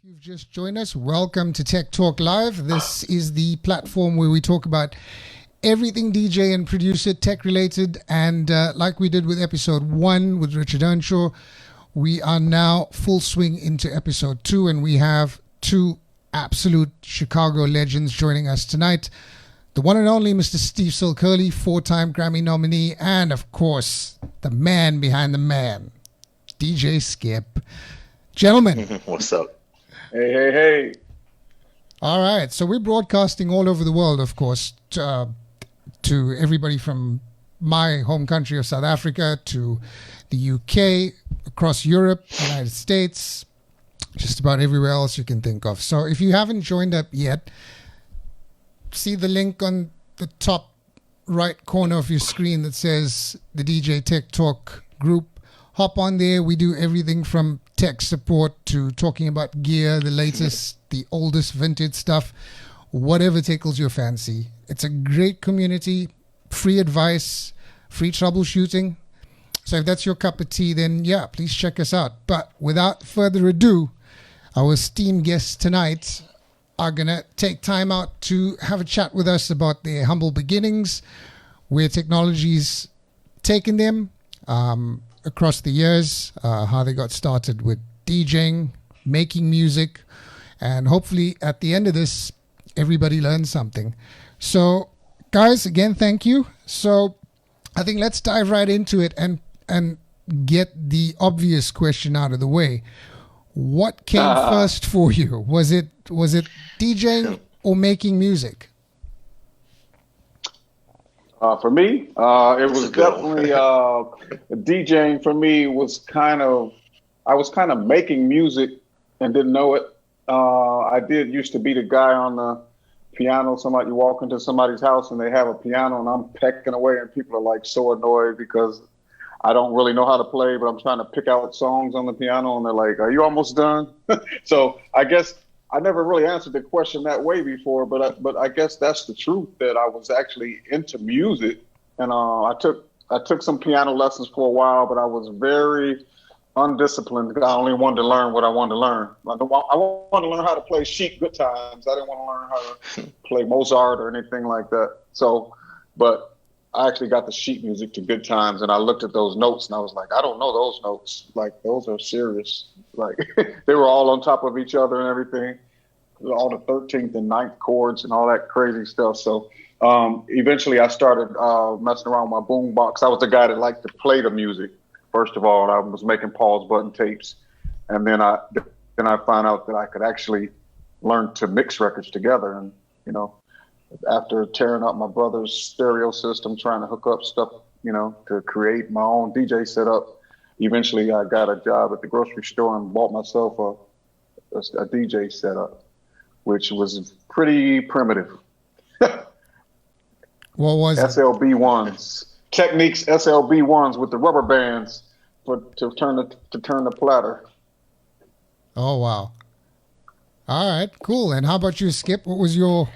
You've just joined us. Welcome to Tech Talk Live. This is the platform where we talk about everything DJ and producer tech related. And like we did with episode 1 with Richard Earnshaw, we are now full swing into episode 2, and we have two absolute Chicago legends joining us tonight. The one and only Mr. Steve Hurley, 4-time Grammy nominee, and of course, the man behind the man, DJ Skip. Gentlemen. What's up? Hey. All right. So we're broadcasting all over the world, of course, to everybody from my home country of South Africa to the UK, across Europe, United States, just about everywhere else you can think of. So if you haven't joined up yet, see the link on the top right corner of your screen that says the DJ Tech Talk group. Hop on there. We do everything from tech support to talking about gear, the latest, the oldest vintage stuff, whatever tickles your fancy. It's a great community, free advice, free troubleshooting. So if that's your cup of tea, then yeah, please check us out. But without further ado, our esteemed guests tonight are going to take time out to have a chat with us about their humble beginnings, where technology's taken them, across the years, how they got started with DJing, making music, and hopefully at the end of this, everybody learns something. So, guys, again, thank you. So, I think let's dive right into it and get the obvious question out of the way. What came first for you? Was it DJing or making music? For me, it was definitely DJing. For me, was I was kind of making music and didn't know it. I used to be the guy on the piano. You walk into somebody's house and they have a piano and I'm pecking away and people are like so annoyed because I don't really know how to play, but I'm trying to pick out songs on the piano and they're like, "Are you almost done?" So I guess I never really answered the question that way before, but I guess that's the truth, that I was actually into music, and I took some piano lessons for a while, but I was very undisciplined. I only wanted to learn what I wanted to learn. I wanted to learn how to play Chic Good Times. I didn't want to learn how to play Mozart or anything like that. So, but I actually got the sheet music to Good Times, and I looked at those notes, and I was like, I don't know those notes. Like, those are serious. Like, they were all on top of each other and everything, all the 13th and 9th chords and all that crazy stuff. So eventually I started messing around with my boombox. I was the guy that liked to play the music. First of all, I was making Paul's button tapes, and then I found out that I could actually learn to mix records together. And after tearing up my brother's stereo system, trying to hook up stuff, to create my own DJ setup, eventually I got a job at the grocery store and bought myself a DJ setup, which was pretty primitive. What was it? SLB1s, Techniques SLB1s with the rubber bands to turn the platter. Oh wow! All right, cool. And how about you, Skip? What was your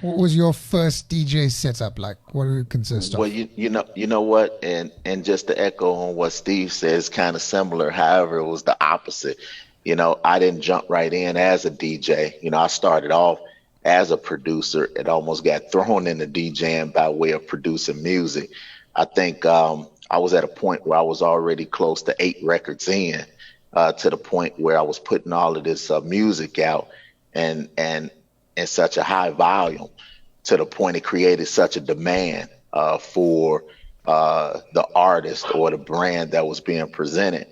first DJ setup like? What did it consist of? Well, you know what, and just to echo on what Steve says, kind of similar. However, it was the opposite. I didn't jump right in as a DJ. I started off as a producer. It almost got thrown into DJing by way of producing music. I think I was at a point where I was already close to 8 records in, to the point where I was putting all of this music out and in such a high volume, to the point it created such a demand for the artist or the brand that was being presented.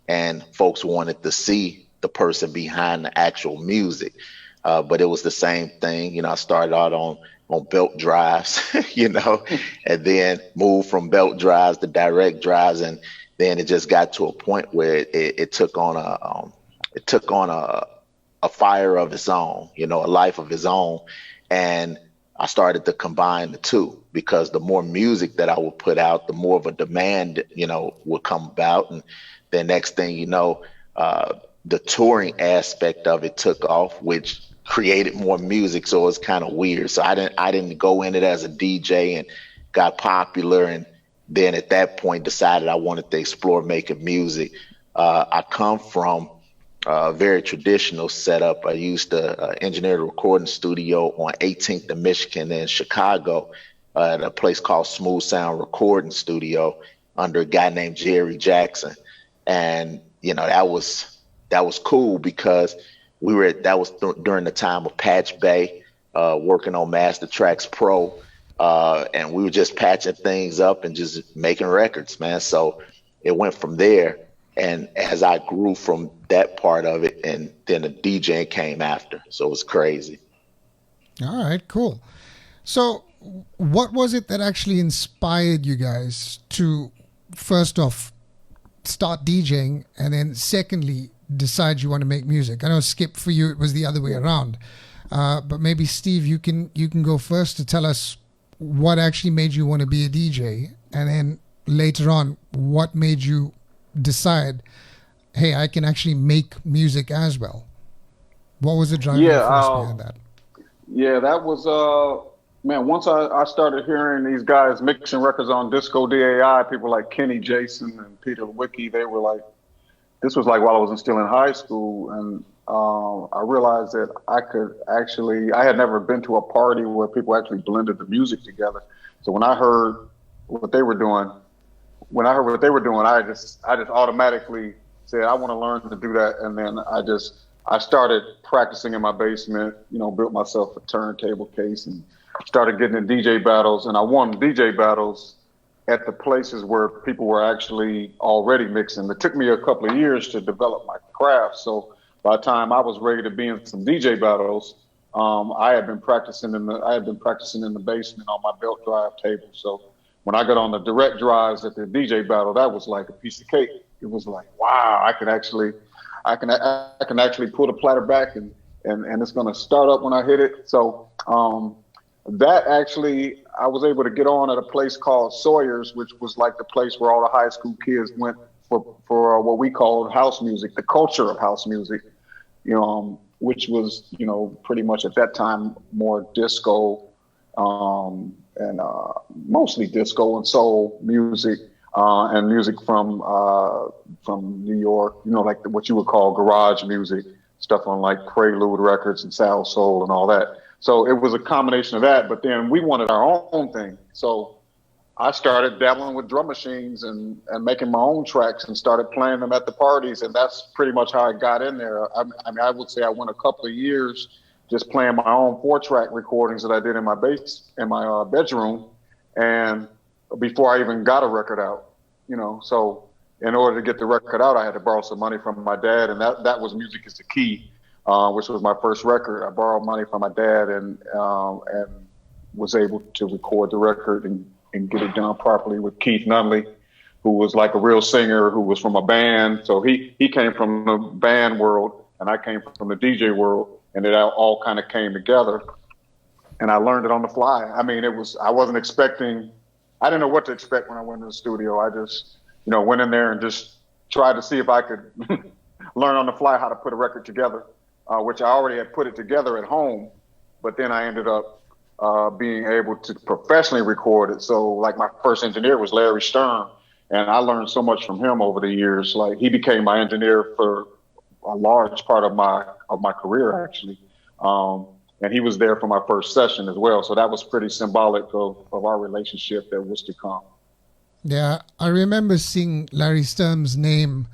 And folks wanted to see the person behind the actual music. But it was the same thing. I started out on belt drives, and then moved from belt drives to direct drives. And then it just got to a point where it took on a fire of its own, a life of its own. And I started to combine the two, because the more music that I would put out, the more of a demand, would come about. And the next thing you know, the touring aspect of it took off, which created more music. So it's kind of weird. So I didn't go in it as a DJ and got popular, and then at that point decided I wanted to explore making music. I come from very traditional setup. I used to engineer the recording studio on 18th and Michigan in Chicago at a place called Smooth Sound Recording Studio under a guy named Jerry Jackson. And, that was cool because that was during the time of Patch Bay, working on Master Tracks Pro. And we were just patching things up and just making records, man. So it went from there. And as I grew from that part of it, and then the DJing came after. So it was crazy. All right, cool. So what was it that actually inspired you guys to, first off, start DJing, and then secondly, decide you want to make music? I know, Skip, for you, it was the other way around. But maybe, Steve, you can go first to tell us what actually made you want to be a DJ, and then later on, what made you decide, hey, I can actually make music as well? What was the driving force behind that? Yeah, that was man. Once I started hearing these guys mixing records on Disco DAI, people like Kenny Jason and Peter Wickie, they were like, this was like while I was still in high school, and I realized that I had never been to a party where people actually blended the music together. So when I heard what they were doing, I just automatically said, I want to learn to do that. And then I started practicing in my basement, built myself a turntable case and started getting in DJ battles. And I won DJ battles at the places where people were actually already mixing. It took me a couple of years to develop my craft. So by the time I was ready to be in some DJ battles, I had been practicing in the basement on my belt drive table. So when I got on the direct drives at the DJ battle, that was like a piece of cake. It was like, wow, I can actually pull the platter back and it's going to start up when I hit it. So that actually, I was able to get on at a place called Sawyer's, which was like the place where all the high school kids went for what we called house music, the culture of house music, which was, pretty much at that time more disco, and mostly disco and soul music, and music from New York, like what you would call garage music, stuff on like Prelude Records and Soul Soul and all that. So it was a combination of that, but then we wanted our own thing. So I started dabbling with drum machines and making my own tracks and started playing them at the parties. And that's pretty much how I got in there. I would say I went a couple of years just playing my own 4-track recordings that I did in my bedroom. And before I even got a record out, so in order to get the record out, I had to borrow some money from my dad. And that was Music is the Key, which was my first record. I borrowed money from my dad and was able to record the record and get it done properly with Keith Nunley, who was like a real singer, who was from a band. So he came from the band world and I came from the DJ world, and it all kind of came together. And I learned it on the fly. I mean, I wasn't expecting, I didn't know what to expect when I went to the studio. I just, went in there and just tried to see if I could learn on the fly how to put a record together, which I already had put it together at home, but then I ended up being able to professionally record it. So like my first engineer was Larry Stern, and I learned so much from him over the years. Like he became my engineer for a large part of my career, actually. And he was there for my first session as well. So that was pretty symbolic of our relationship that was to come. Yeah, I remember seeing Larry Stern's name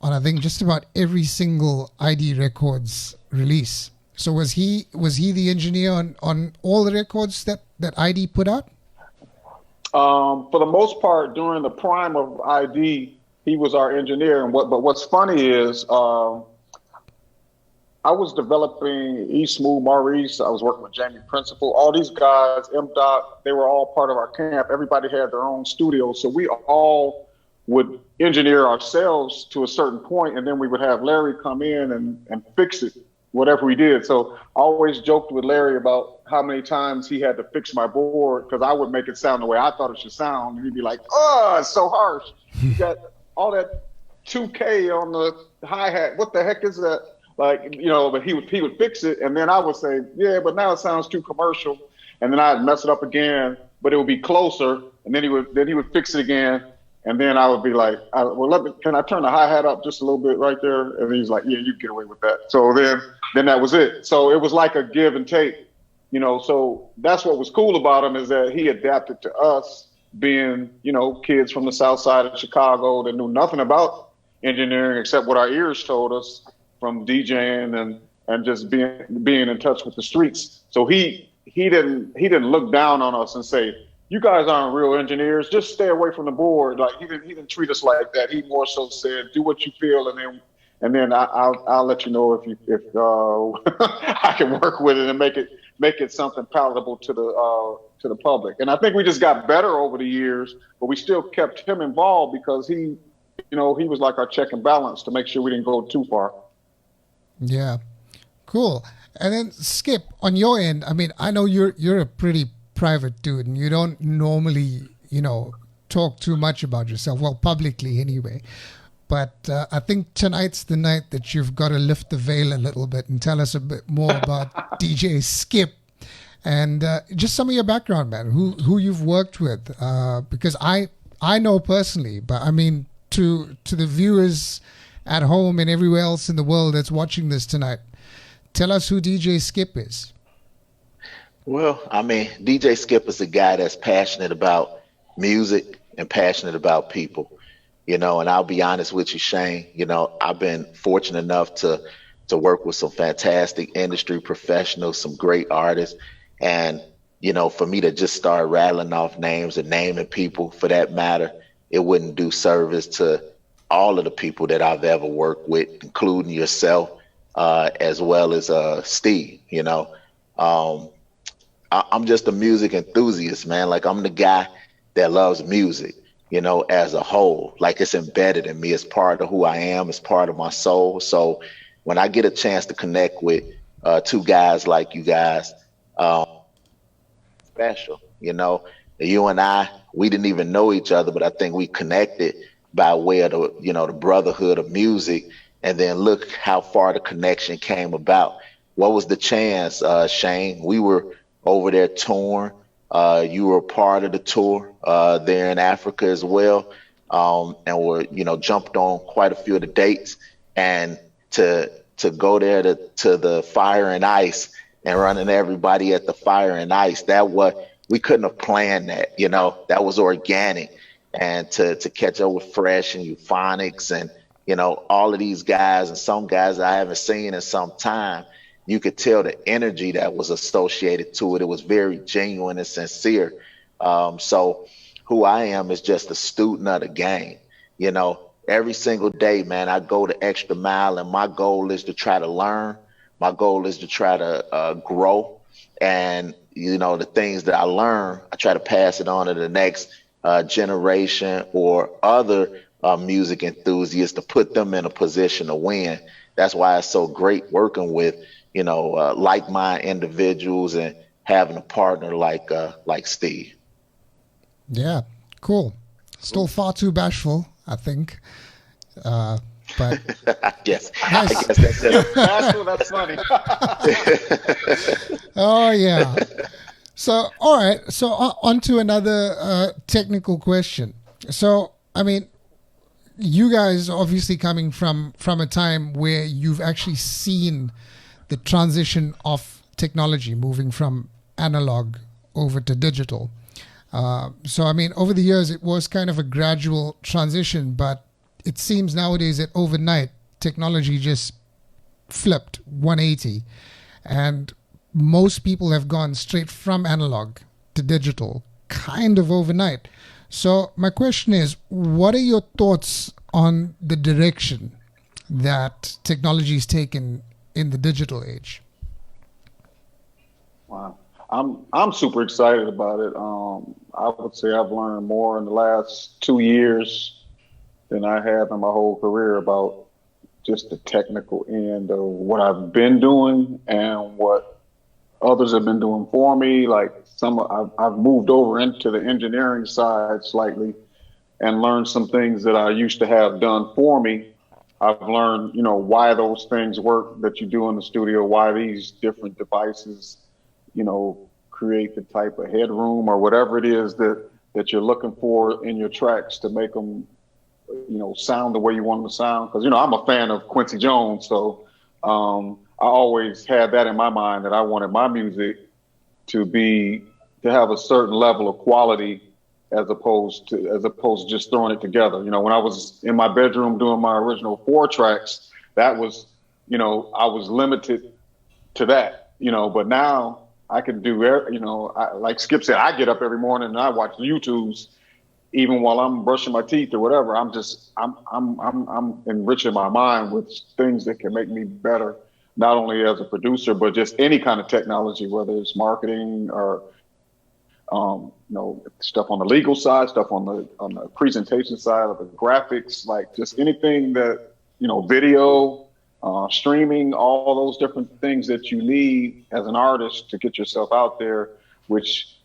on, I think, just about every single ID Records release. So was he the engineer on all the records that ID put out? For the most part, during the prime of ID, he was our engineer. But what's funny is I was developing E Smooth, Maurice. I was working with Jamie Principal. All these guys, M-Dot, they were all part of our camp. Everybody had their own studio. So we all would engineer ourselves to a certain point, and then we would have Larry come in and fix it, whatever we did. So I always joked with Larry about how many times he had to fix my board because I would make it sound the way I thought it should sound. And he'd be like, oh, it's so harsh. You got all that 2K on the hi-hat. What the heck is that? Like, but he would fix it. And then I would say, yeah, but now it sounds too commercial. And then I'd mess it up again, but it would be closer. And then he would fix it again. And then I would be like, can I turn the hi-hat up just a little bit right there? And he's like, yeah, you can get away with that. So then that was it. So it was like a give and take, so that's what was cool about him, is that he adapted to us being, kids from the south side of Chicago that knew nothing about engineering except what our ears told us from DJing and just being in touch with the streets. So he didn't look down on us and say, you guys aren't real engineers, just stay away from the board. Like he didn't treat us like that. He more so said, do what you feel, and then I'll let you know if I can work with it and make it something palatable to the public. And I think we just got better over the years, but we still kept him involved because he was like our check and balance to make sure we didn't go too far. Yeah, cool. And then Skip, on your end, I mean, I know you're a pretty private dude and you don't normally, talk too much about yourself, well, publicly anyway. But I think tonight's the night that you've got to lift the veil a little bit and tell us a bit more about DJ Skip and just some of your background, man, who you've worked with. Because I know personally, but I mean, to the viewers at home and everywhere else in the world that's watching this tonight, tell us who DJ Skip is. Well, I mean, DJ Skip is a guy that's passionate about music and passionate about people, and I'll be honest with you, Shane, I've been fortunate enough to work with some fantastic industry professionals, some great artists. And, for me to just start rattling off names and naming people for that matter, it wouldn't do service to all of the people that I've ever worked with, including yourself, as well as Steve, I'm just a music enthusiast, man. Like I'm the guy that loves music, as a whole. Like it's embedded in me. It's part of who I am. It's part of my soul. So when I get a chance to connect with two guys like you guys, special, you and I, we didn't even know each other, but I think we connected by way of the brotherhood of music. And then look how far the connection came about. What was the chance, Shane? We were over there touring. You were a part of the tour there in Africa as well, and were jumped on quite a few of the dates. And to go there to the Fire and Ice and running everybody at the Fire and Ice, we couldn't have planned that. That was organic. And to catch up with Fresh and Euphonics and all of these guys and some guys I haven't seen in some time. You could tell the energy that was associated to it. It was very genuine and sincere. So who I am is just a student of the game. Every single day, man, I go the extra mile, and my goal is to try to learn. My goal is to try to grow. And, the things that I learn, I try to pass it on to the next generation or other music enthusiasts to put them in a position to win. That's why it's so great working with like-minded individuals and having a partner like Steve. Yeah, cool. Still far too bashful, I think. But yes, nice. I guess that's it. Bashful, that's funny. Oh yeah. So all right. So on to another technical question. So I mean, you guys obviously coming from a time where you've actually seen the transition of technology moving from analog over to digital. So, I mean, over the years, it was kind of a gradual transition, but it seems nowadays that overnight, technology just flipped 180. And most people have gone straight from analog to digital, kind of overnight. So my question is, what are your thoughts on the direction that technology is taken in the digital age? Wow. I'm super excited about it. I would say I've learned more in the last 2 years than I have in my whole career about just the technical end of what I've been doing and what others have been doing for me. Like I've moved over into the engineering side slightly and learned some things that I used to have done for me. I've learned, why those things work that you do in the studio, why these different devices, create the type of headroom or whatever it is that that you're looking for in your tracks to make them, sound the way you want them to sound. Because I'm a fan of Quincy Jones, so I always had that in my mind that I wanted my music to have a certain level of quality as opposed to just throwing it together. When I was in my bedroom doing my original 4 tracks, that was, I was limited to that, but now I can do, like Skip said, I get up every morning and I watch YouTubes even while I'm brushing my teeth or whatever. I'm enriching my mind with things that can make me better, not only as a producer, but just any kind of technology, whether it's marketing or, stuff on the legal side, stuff on the presentation side of the graphics, like just anything that, video, streaming, all those different things that you need as an artist to get yourself out there, which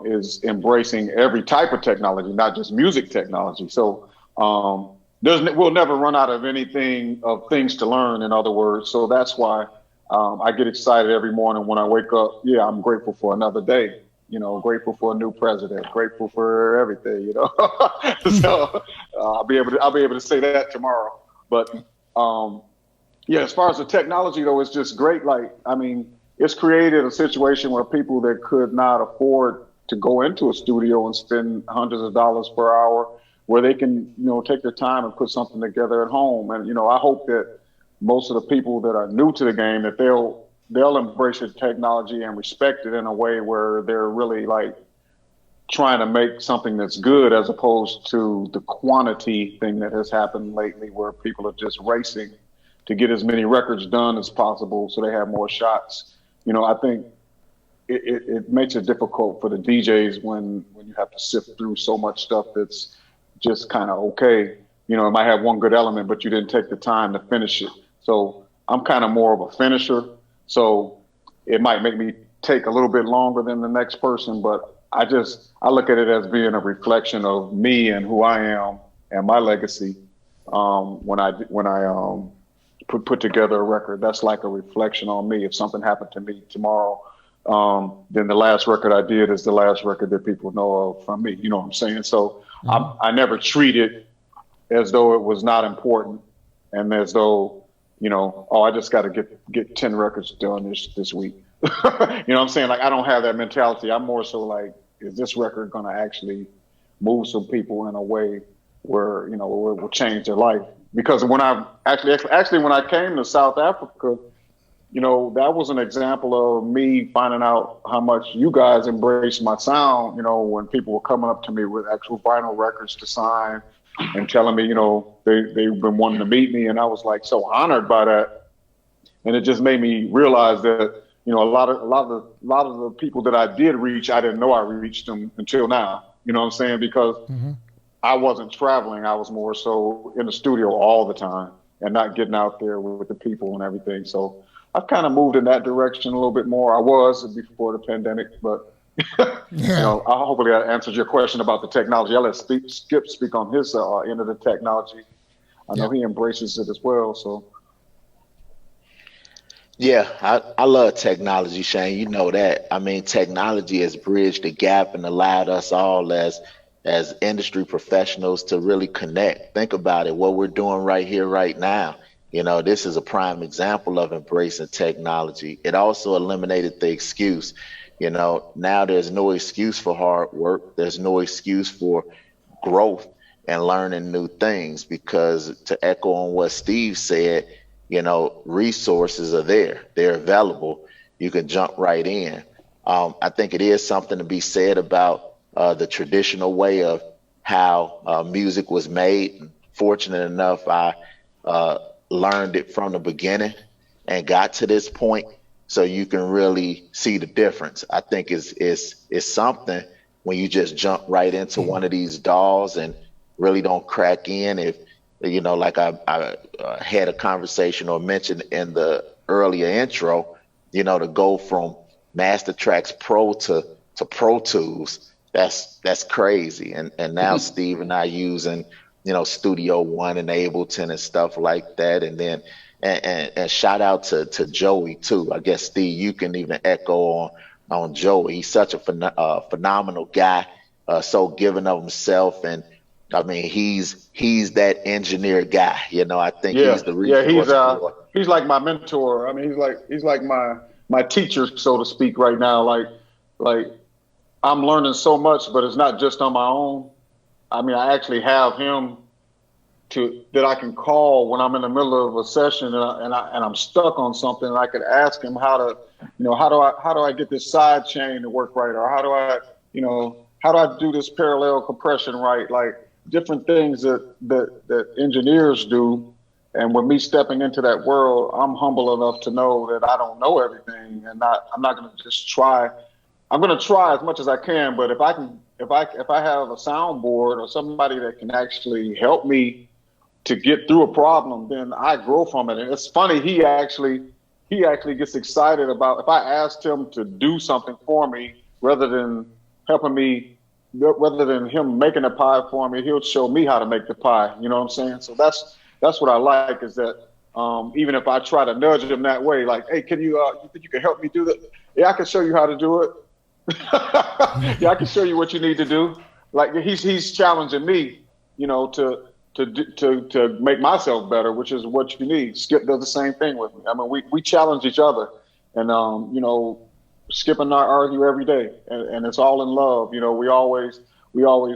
is embracing every type of technology, not just music technology. So we'll never run out of things to learn, in other words. So that's why I get excited every morning when I wake up. Yeah, I'm grateful for another day. Grateful for a new president, grateful for everything, So I'll be able to say that tomorrow. But as far as the technology though, it's just great. Like, I mean, it's created a situation where people that could not afford to go into a studio and spend hundreds of dollars per hour, where they can, take their time and put something together at home. And, I hope that most of the people that are new to the game, that they'll embrace the technology and respect it in a way where they're really like trying to make something that's good, as opposed to the quantity thing that has happened lately, where people are just racing to get as many records done as possible so they have more shots. I think it makes it difficult for the DJs when you have to sift through so much stuff that's just kind of okay. It might have one good element, but you didn't take the time to finish it. So I'm kind of more of a finisher. So it might make me take a little bit longer than the next person, but I look at it as being a reflection of me and who I am and my legacy. When I put together a record, that's like a reflection on me. If something happened to me tomorrow, then the last record I did is the last record that people know of from me. You know what I'm saying? So I never treat it as though it was not important, and as though, I just got to get 10 records done this week. You know what I'm saying? Like, I don't have that mentality. I'm more so like, is this record going to actually move some people in a way where, where it will change their life? Because when I when I came to South Africa, that was an example of me finding out how much you guys embraced my sound, when people were coming up to me with actual vinyl records to sign and telling me, they've been wanting to meet me. And I was like so honored by that. And it just made me realize that, a lot of the people that I did reach, I didn't know I reached them until now. You know what I'm saying? Because I wasn't traveling. I was more so in the studio all the time and not getting out there with the people and everything. So I've kind of moved in that direction a little bit more. I was before the pandemic, but hopefully that answers your question about the technology. I'll let Skip speak on his end of the technology. I know he embraces it as well. So. Yeah, I love technology, Shane. You know that. I mean, technology has bridged the gap and allowed us all as industry professionals to really connect. Think about it, what we're doing right here, right now. This is a prime example of embracing technology. It also eliminated the excuse. Now there's no excuse for hard work. There's no excuse for growth and learning new things, because to echo on what Steve said, resources are there. They're available. You can jump right in. I think it is something to be said about the traditional way of how music was made. Fortunate enough, I learned it from the beginning and got to this point, so you can really see the difference. I think it's something when you just jump right into one of these dolls and really don't crack in. If like I had a conversation or mentioned in the earlier intro, to go from Master Tracks Pro to Pro Tools, that's crazy. And now Steve and I using, Studio One and Ableton and stuff like that. And then and shout out to Joey too. I guess Steve, you can even echo on Joey. He's such a phenomenal guy. so giving of himself. And I mean, he's that engineer guy. I think Yeah, he's the yeah, resource for. he's like my mentor. I mean, he's like my teacher, so to speak, right now. Like I'm learning so much, but it's not just on my own. I mean, I actually have him that I can call when I'm in the middle of a session and I'm stuck on something. And I could ask him how do I get this side chain to work right, or how do I do this parallel compression right, like different things that engineers do. And with me stepping into that world, I'm humble enough to know that I don't know everything, and I'm not going to just try. I'm going to try as much as I can, but if I have a soundboard or somebody that can actually help me to get through a problem, then I grow from it. And it's funny, he actually gets excited about if I asked him to do something for me rather than him making a pie for me, he'll show me how to make the pie. You know what I'm saying? So that's what I like, is that even if I try to nudge him that way, like, hey, you think you can help me do that? Yeah, I can show you how to do it. Yeah, I can show you what you need to do. Like he's challenging me, to make myself better, which is what you need. Skip does the same thing with me. I mean, we challenge each other, and Skip and I argue every day, and it's all in love. We always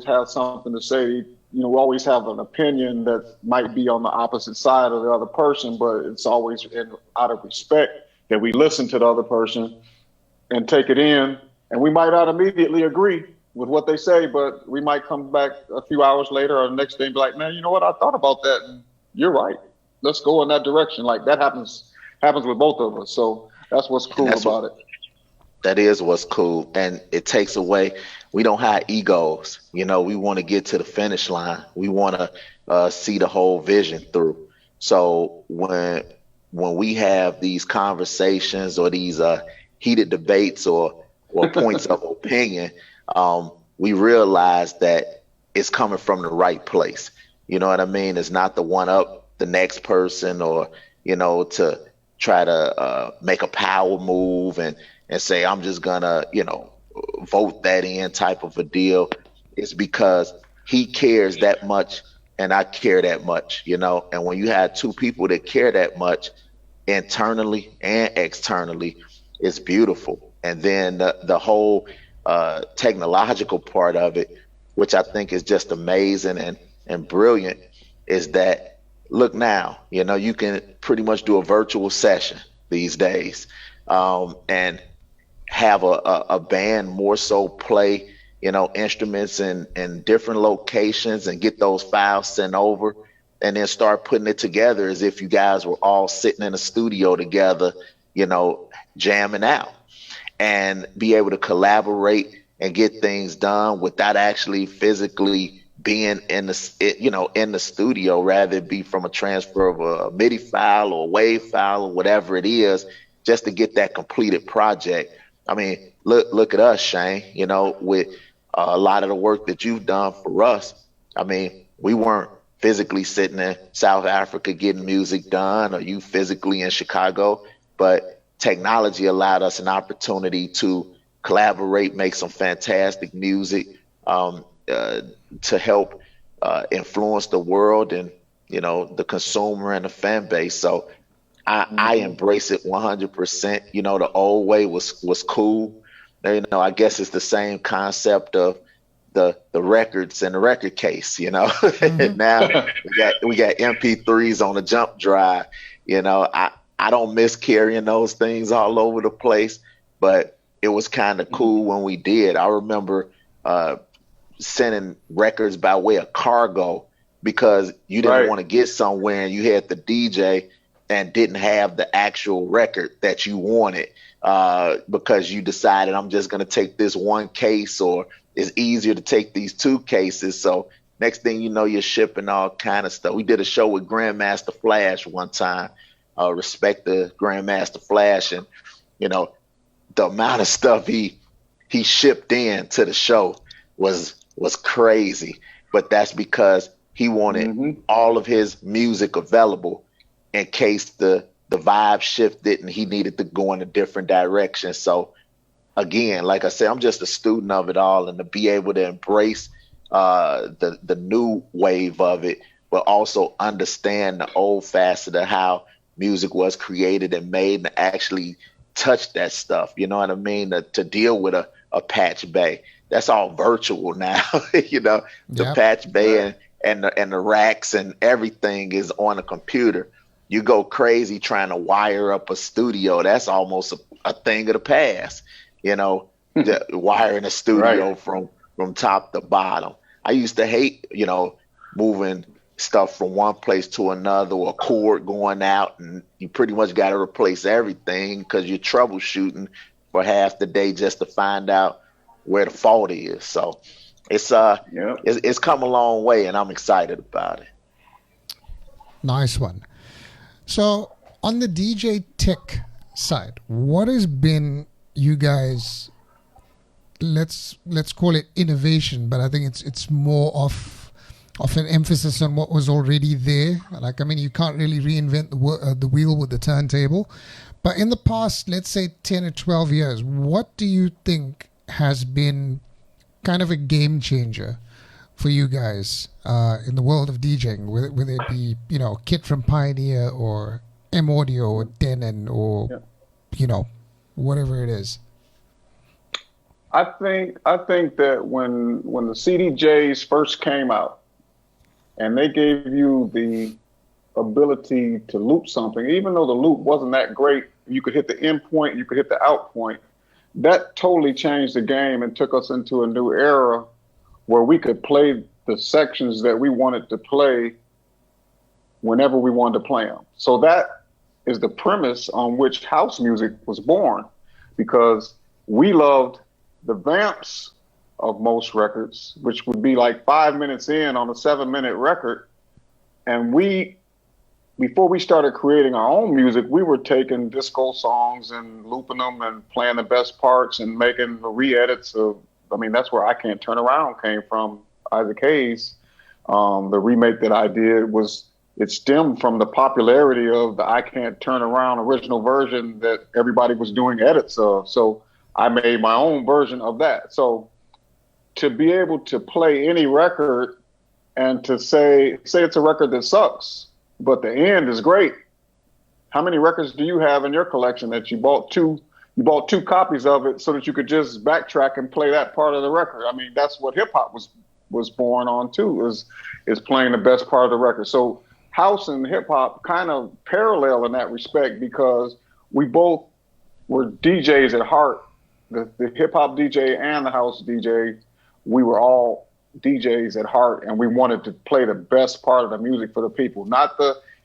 have something to say. We always have an opinion that might be on the opposite side of the other person, but it's always out of respect that we listen to the other person and take it in. And we might not immediately agree with what they say, but we might come back a few hours later or the next day and be like, man, you know what? I thought about that, and you're right. Let's go in that direction. Like that happens with both of us. So that's what's cool about it. That is what's cool. And it takes away, we don't have egos. We want to get to the finish line. We want to see the whole vision through. So when we have these conversations or these heated debates or points of opinion, we realize that it's coming from the right place. You know what I mean? It's not to one up the next person or, to try to make a power move and say, I'm just gonna, vote that in type of a deal. It's because he cares that much and I care that much, and when you have two people that care that much internally and externally, it's beautiful. And then the whole technological part of it, which I think is just amazing and brilliant, is that look now, you can pretty much do a virtual session these days, and have a band more so play, instruments in different locations and get those files sent over, and then start putting it together as if you guys were all sitting in a studio together, jamming out, and be able to collaborate and get things done without actually physically being in the studio, rather it be from a transfer of a MIDI file or a WAV file or whatever it is, just to get that completed project. I mean, look at us, Shane, with a lot of the work that you've done for us. I mean, we weren't physically sitting in South Africa getting music done, or you physically in Chicago, but technology allowed us an opportunity to collaborate, make some fantastic music, to help influence the world and the consumer and the fan base. So I embrace it 100%. The old way was cool. I guess it's the same concept of the records in the record case. Now we got MP3s on a jump drive. I don't miss carrying those things all over the place, but it was kind of cool when we did. I remember sending records by way of cargo because you didn't want to get somewhere and you had the DJ and didn't have the actual record that you wanted, because you decided, I'm just going to take this one case, or it's easier to take these two cases. So next thing you know, you're shipping all kind of stuff. We did a show with Grandmaster Flash one time. Respect the Grandmaster Flash, and the amount of stuff he shipped in to the show was crazy. But that's because he wanted all of his music available in case the vibe shifted and he needed to go in a different direction. So again, like I said, I'm just a student of it all, and to be able to embrace the new wave of it, but also understand the old facet of how music was created and made, and actually touch that stuff. You know what I mean? To deal with a patch bay. That's all virtual now. You know, the patch bay and the racks and everything is on a computer. You go crazy trying to wire up a studio. That's almost a thing of the past. You know, wiring a studio from top to bottom. I used to hate, you know, moving stuff from one place to another, or a cord going out, and you pretty much got to replace everything because you're troubleshooting for half the day just to find out where the fault is. So it's come a long way, and I'm excited about it. Nice one. So on the DJ tech side, what has been you guys, let's call it innovation, but I think it's more of an emphasis on what was already there. Like, I mean, you can't really reinvent the wheel with the turntable. But in the past, let's say 10 or 12 years, what do you think has been kind of a game changer for you guys in the world of DJing, whether it be, you know, Kit from Pioneer or M Audio or Denon or, you know, whatever it is? I think that when the CDJs first came out, and they gave you the ability to loop something, even though the loop wasn't that great, you could hit the in point, you could hit the out point. That totally changed the game and took us into a new era where we could play the sections that we wanted to play whenever we wanted to play them. So that is the premise on which house music was born, because we loved the vamps of most records, which would be like 5 minutes in on a 7-minute record. And before we started creating our own music, we were taking disco songs and looping them and playing the best parts and making the re-edits of, I mean, that's where I Can't Turn Around came from, Isaac Hayes. The remake that I did it stemmed from the popularity of the I Can't Turn Around original version that everybody was doing edits of. So I made my own version of that. So to be able to play any record and to say it's a record that sucks, but the end is great. How many records do you have in your collection that you bought two copies of it so that you could just backtrack and play that part of the record? I mean, that's what hip hop was born on too, is playing the best part of the record. So house and hip hop kind of parallel in that respect, because we both were DJs at heart. The hip hop DJ and the house DJ, we were all DJs at heart, and we wanted to play the best part of the music for the people.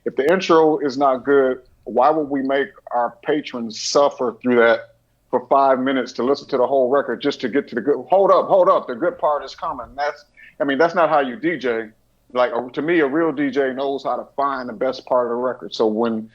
If the intro is not good, why would we make our patrons suffer through that for 5 minutes to listen to the whole record just to get to the good? Hold up, the good part is coming. That's not how you DJ. Like, to me, a real DJ knows how to find the best part of the record. So when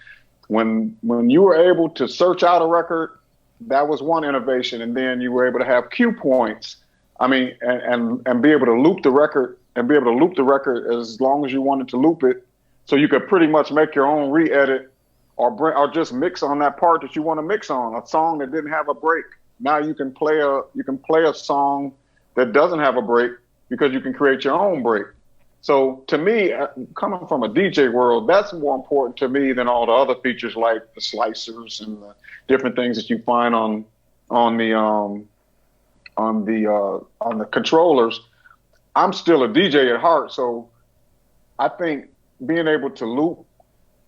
you were able to search out a record, that was one innovation, and then you were able to have cue points. I mean, and be able to loop the record, as long as you wanted to loop it, so you could pretty much make your own re-edit or just mix on that part that you want to mix on. A song that didn't have a break, now you can play a song that doesn't have a break because you can create your own break. So to me, coming from a DJ world, that's more important to me than all the other features like the slicers and the different things that you find on the controllers. I'm still a DJ at heart, so I think being able to loop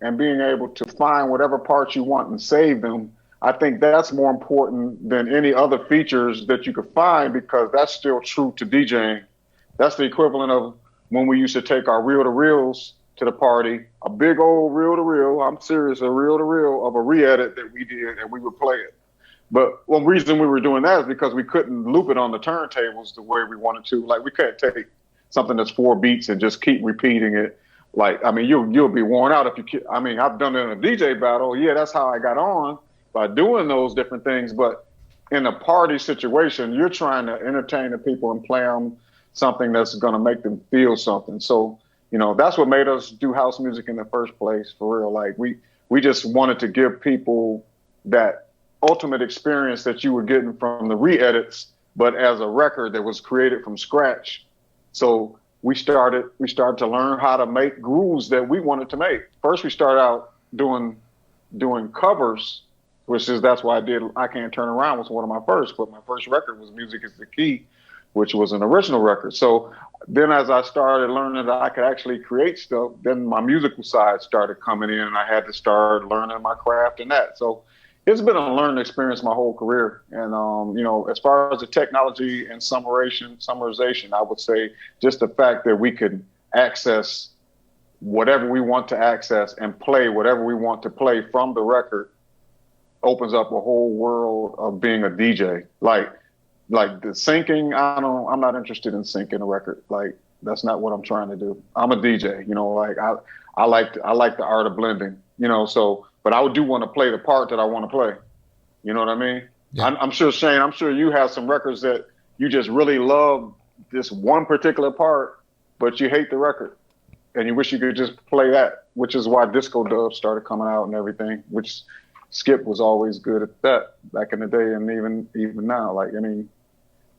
and being able to find whatever parts you want and save them, I think that's more important than any other features that you could find, because that's still true to DJing. That's the equivalent of when we used to take our reel-to-reels to the party, a big old reel-to-reel, I'm serious, a reel-to-reel of a re-edit that we did, and we would play it. But one reason we were doing that is because we couldn't loop it on the turntables the way we wanted to. Like, we can't take something that's 4 beats and just keep repeating it. Like, I mean, you'll be worn out if you. I mean, I've done it in a DJ battle. Yeah, that's how I got on, by doing those different things. But in a party situation, you're trying to entertain the people and play them something that's going to make them feel something. So, you know, that's what made us do house music in the first place, for real. Like, we just wanted to give people that ultimate experience that you were getting from the re-edits, but as a record that was created from scratch. So we started to learn how to make grooves that we wanted to make. First, we started out doing covers, that's why I did I Can't Turn Around was one of my first, but my first record was Music is the Key, which was an original record. So then as I started learning that I could actually create stuff, then my musical side started coming in, and I had to start learning my craft in that. So it's been a learning experience my whole career. And, as far as the technology and summarization, I would say just the fact that we could access whatever we want to access and play whatever we want to play from the record opens up a whole world of being a DJ. Like the syncing, I'm not interested in syncing a record. Like, that's not what I'm trying to do. I'm a DJ, I like the art of blending, but I do want to play the part that I want to play. You know what I mean? Yeah. I'm sure, Shane, you have some records that you just really love this one particular part, but you hate the record and you wish you could just play that, which is why disco dubs started coming out and everything, which Skip was always good at that back in the day. And even now,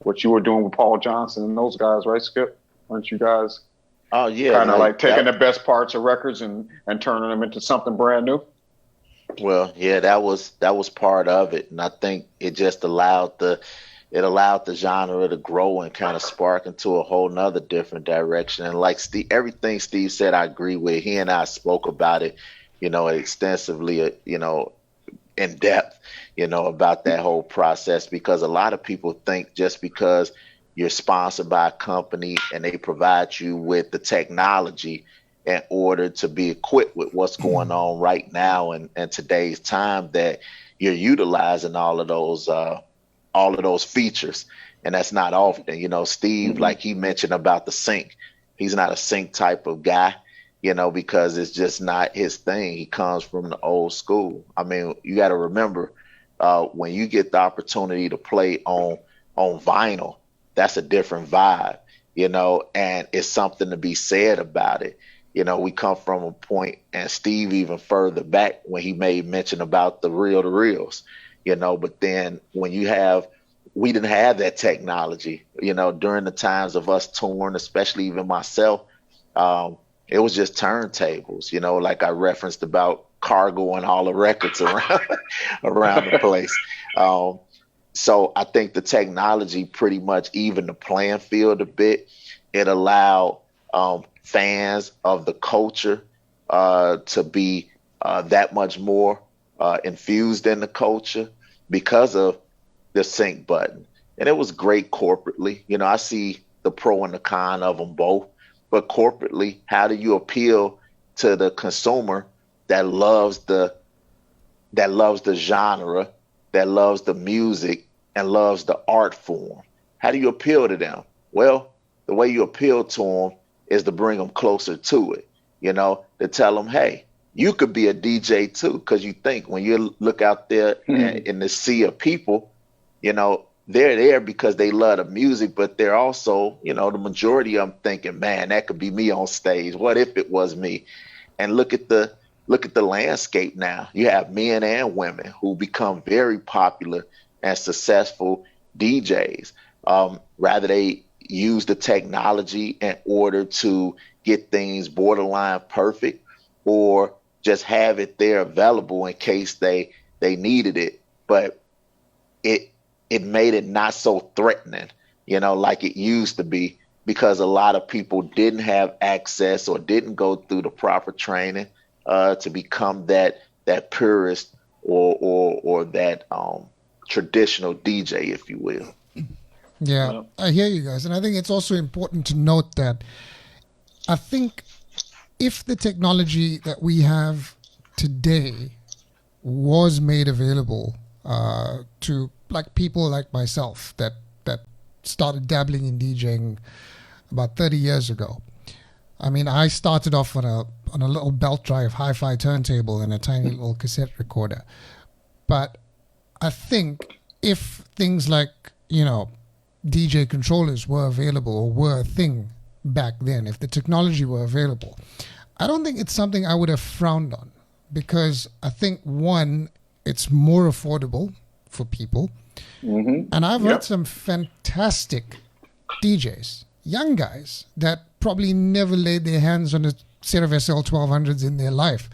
what you were doing with Paul Johnson and those guys, right, Skip? Weren't you guys kind of like taking the best parts of records and turning them into something brand new? Well, yeah, that was part of it, and I think it just allowed the genre to grow and kind of spark into a whole nother different direction. And like everything Steve said, I agree with. He and I spoke about it, extensively, in depth, about that whole process, because a lot of people think just because you're sponsored by a company and they provide you with the technology in order to be equipped with what's going on right now and today's time, that you're utilizing all of those features. And that's not often. Steve, like he mentioned about the sync, he's not a sync type of guy, because it's just not his thing. He comes from the old school. I mean, you got to remember, when you get the opportunity to play on vinyl, that's a different vibe, and it's something to be said about it. We come from a point, and Steve even further back when he made mention about the reel-to-reels, but then when we didn't have that technology, during the times of us touring, especially even myself, it was just turntables, like I referenced about Cargo and all the records around the place. So I think the technology pretty much evened the playing field a bit. It allowed fans of the culture to be that much more infused in the culture because of the sync button. And it was great corporately. I see the pro and the con of them both. But corporately, how do you appeal to the consumer that loves the genre, that loves the music, and loves the art form? How do you appeal to them? Well, the way you appeal to them is to bring them closer to it, to tell them, hey, you could be a DJ too, because you think when you look out there in the sea of people, they're there because they love the music, but they're also, the majority of them thinking, man, that could be me on stage. What if it was me? And look at the landscape now. You have men and women who become very popular and successful DJs. Rather they use the technology in order to get things borderline perfect, or just have it there available in case they needed it. But it made it not so threatening, like it used to be, because a lot of people didn't have access or didn't go through the proper training to become that purist or that traditional DJ, if you will. Yeah, I hear you guys. And I think it's also important to note that I think if the technology that we have today was made available to like people like myself that started dabbling in DJing about 30 years ago. I mean, I started off on a little belt drive hi-fi turntable and a tiny little cassette recorder. But I think if things like, DJ controllers were available or were a thing back then, if the technology were available, I don't think it's something I would have frowned on, because I think, one, it's more affordable for people. Mm-hmm. And I've heard some fantastic DJs, young guys, that probably never laid their hands on a set of SL 1200s in their life,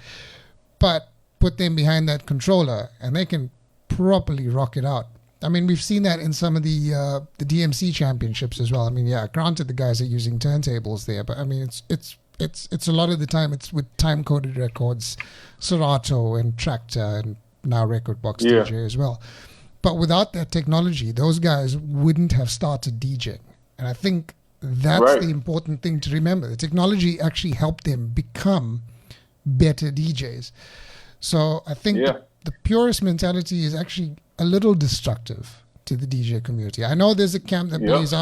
but put them behind that controller and they can properly rock it out. I mean, we've seen that in some of the DMC championships as well. I mean, yeah, granted the guys are using turntables there, but I mean, it's a lot of the time it's with time-coded records, Serato and Tractor and now Record Box DJ as well. But without that technology, those guys wouldn't have started DJing. And I think that's the important thing to remember. The technology actually helped them become better DJs. So I think the purist mentality is actually a little destructive to the DJ community. I know there's a camp that believes,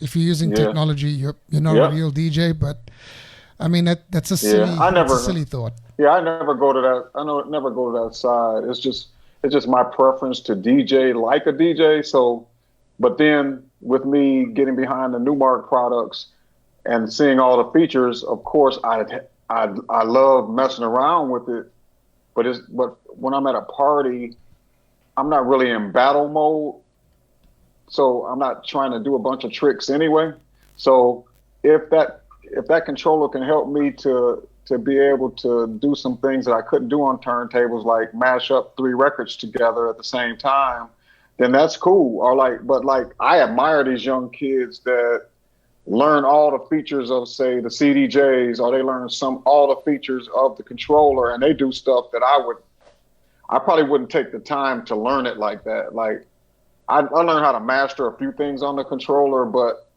if you're using technology, you're not a real DJ. But I mean, that's a silly thought. Yeah, I never go to that. Never go to that side. It's just my preference to DJ like a DJ. So, but then with me getting behind the Newmark products and seeing all the features, of course, I love messing around with it. But when I'm at a party, I'm not really in battle mode. So I'm not trying to do a bunch of tricks anyway. So if that controller can help me to be able to do some things that I couldn't do on turntables, like mash up 3 records together at the same time, then that's cool. But I admire these young kids that learn all the features of, say, the CDJs, or they learn all the features of the controller, and they do stuff that I probably wouldn't take the time to learn it like that. Like I learned how to master a few things on the controller, but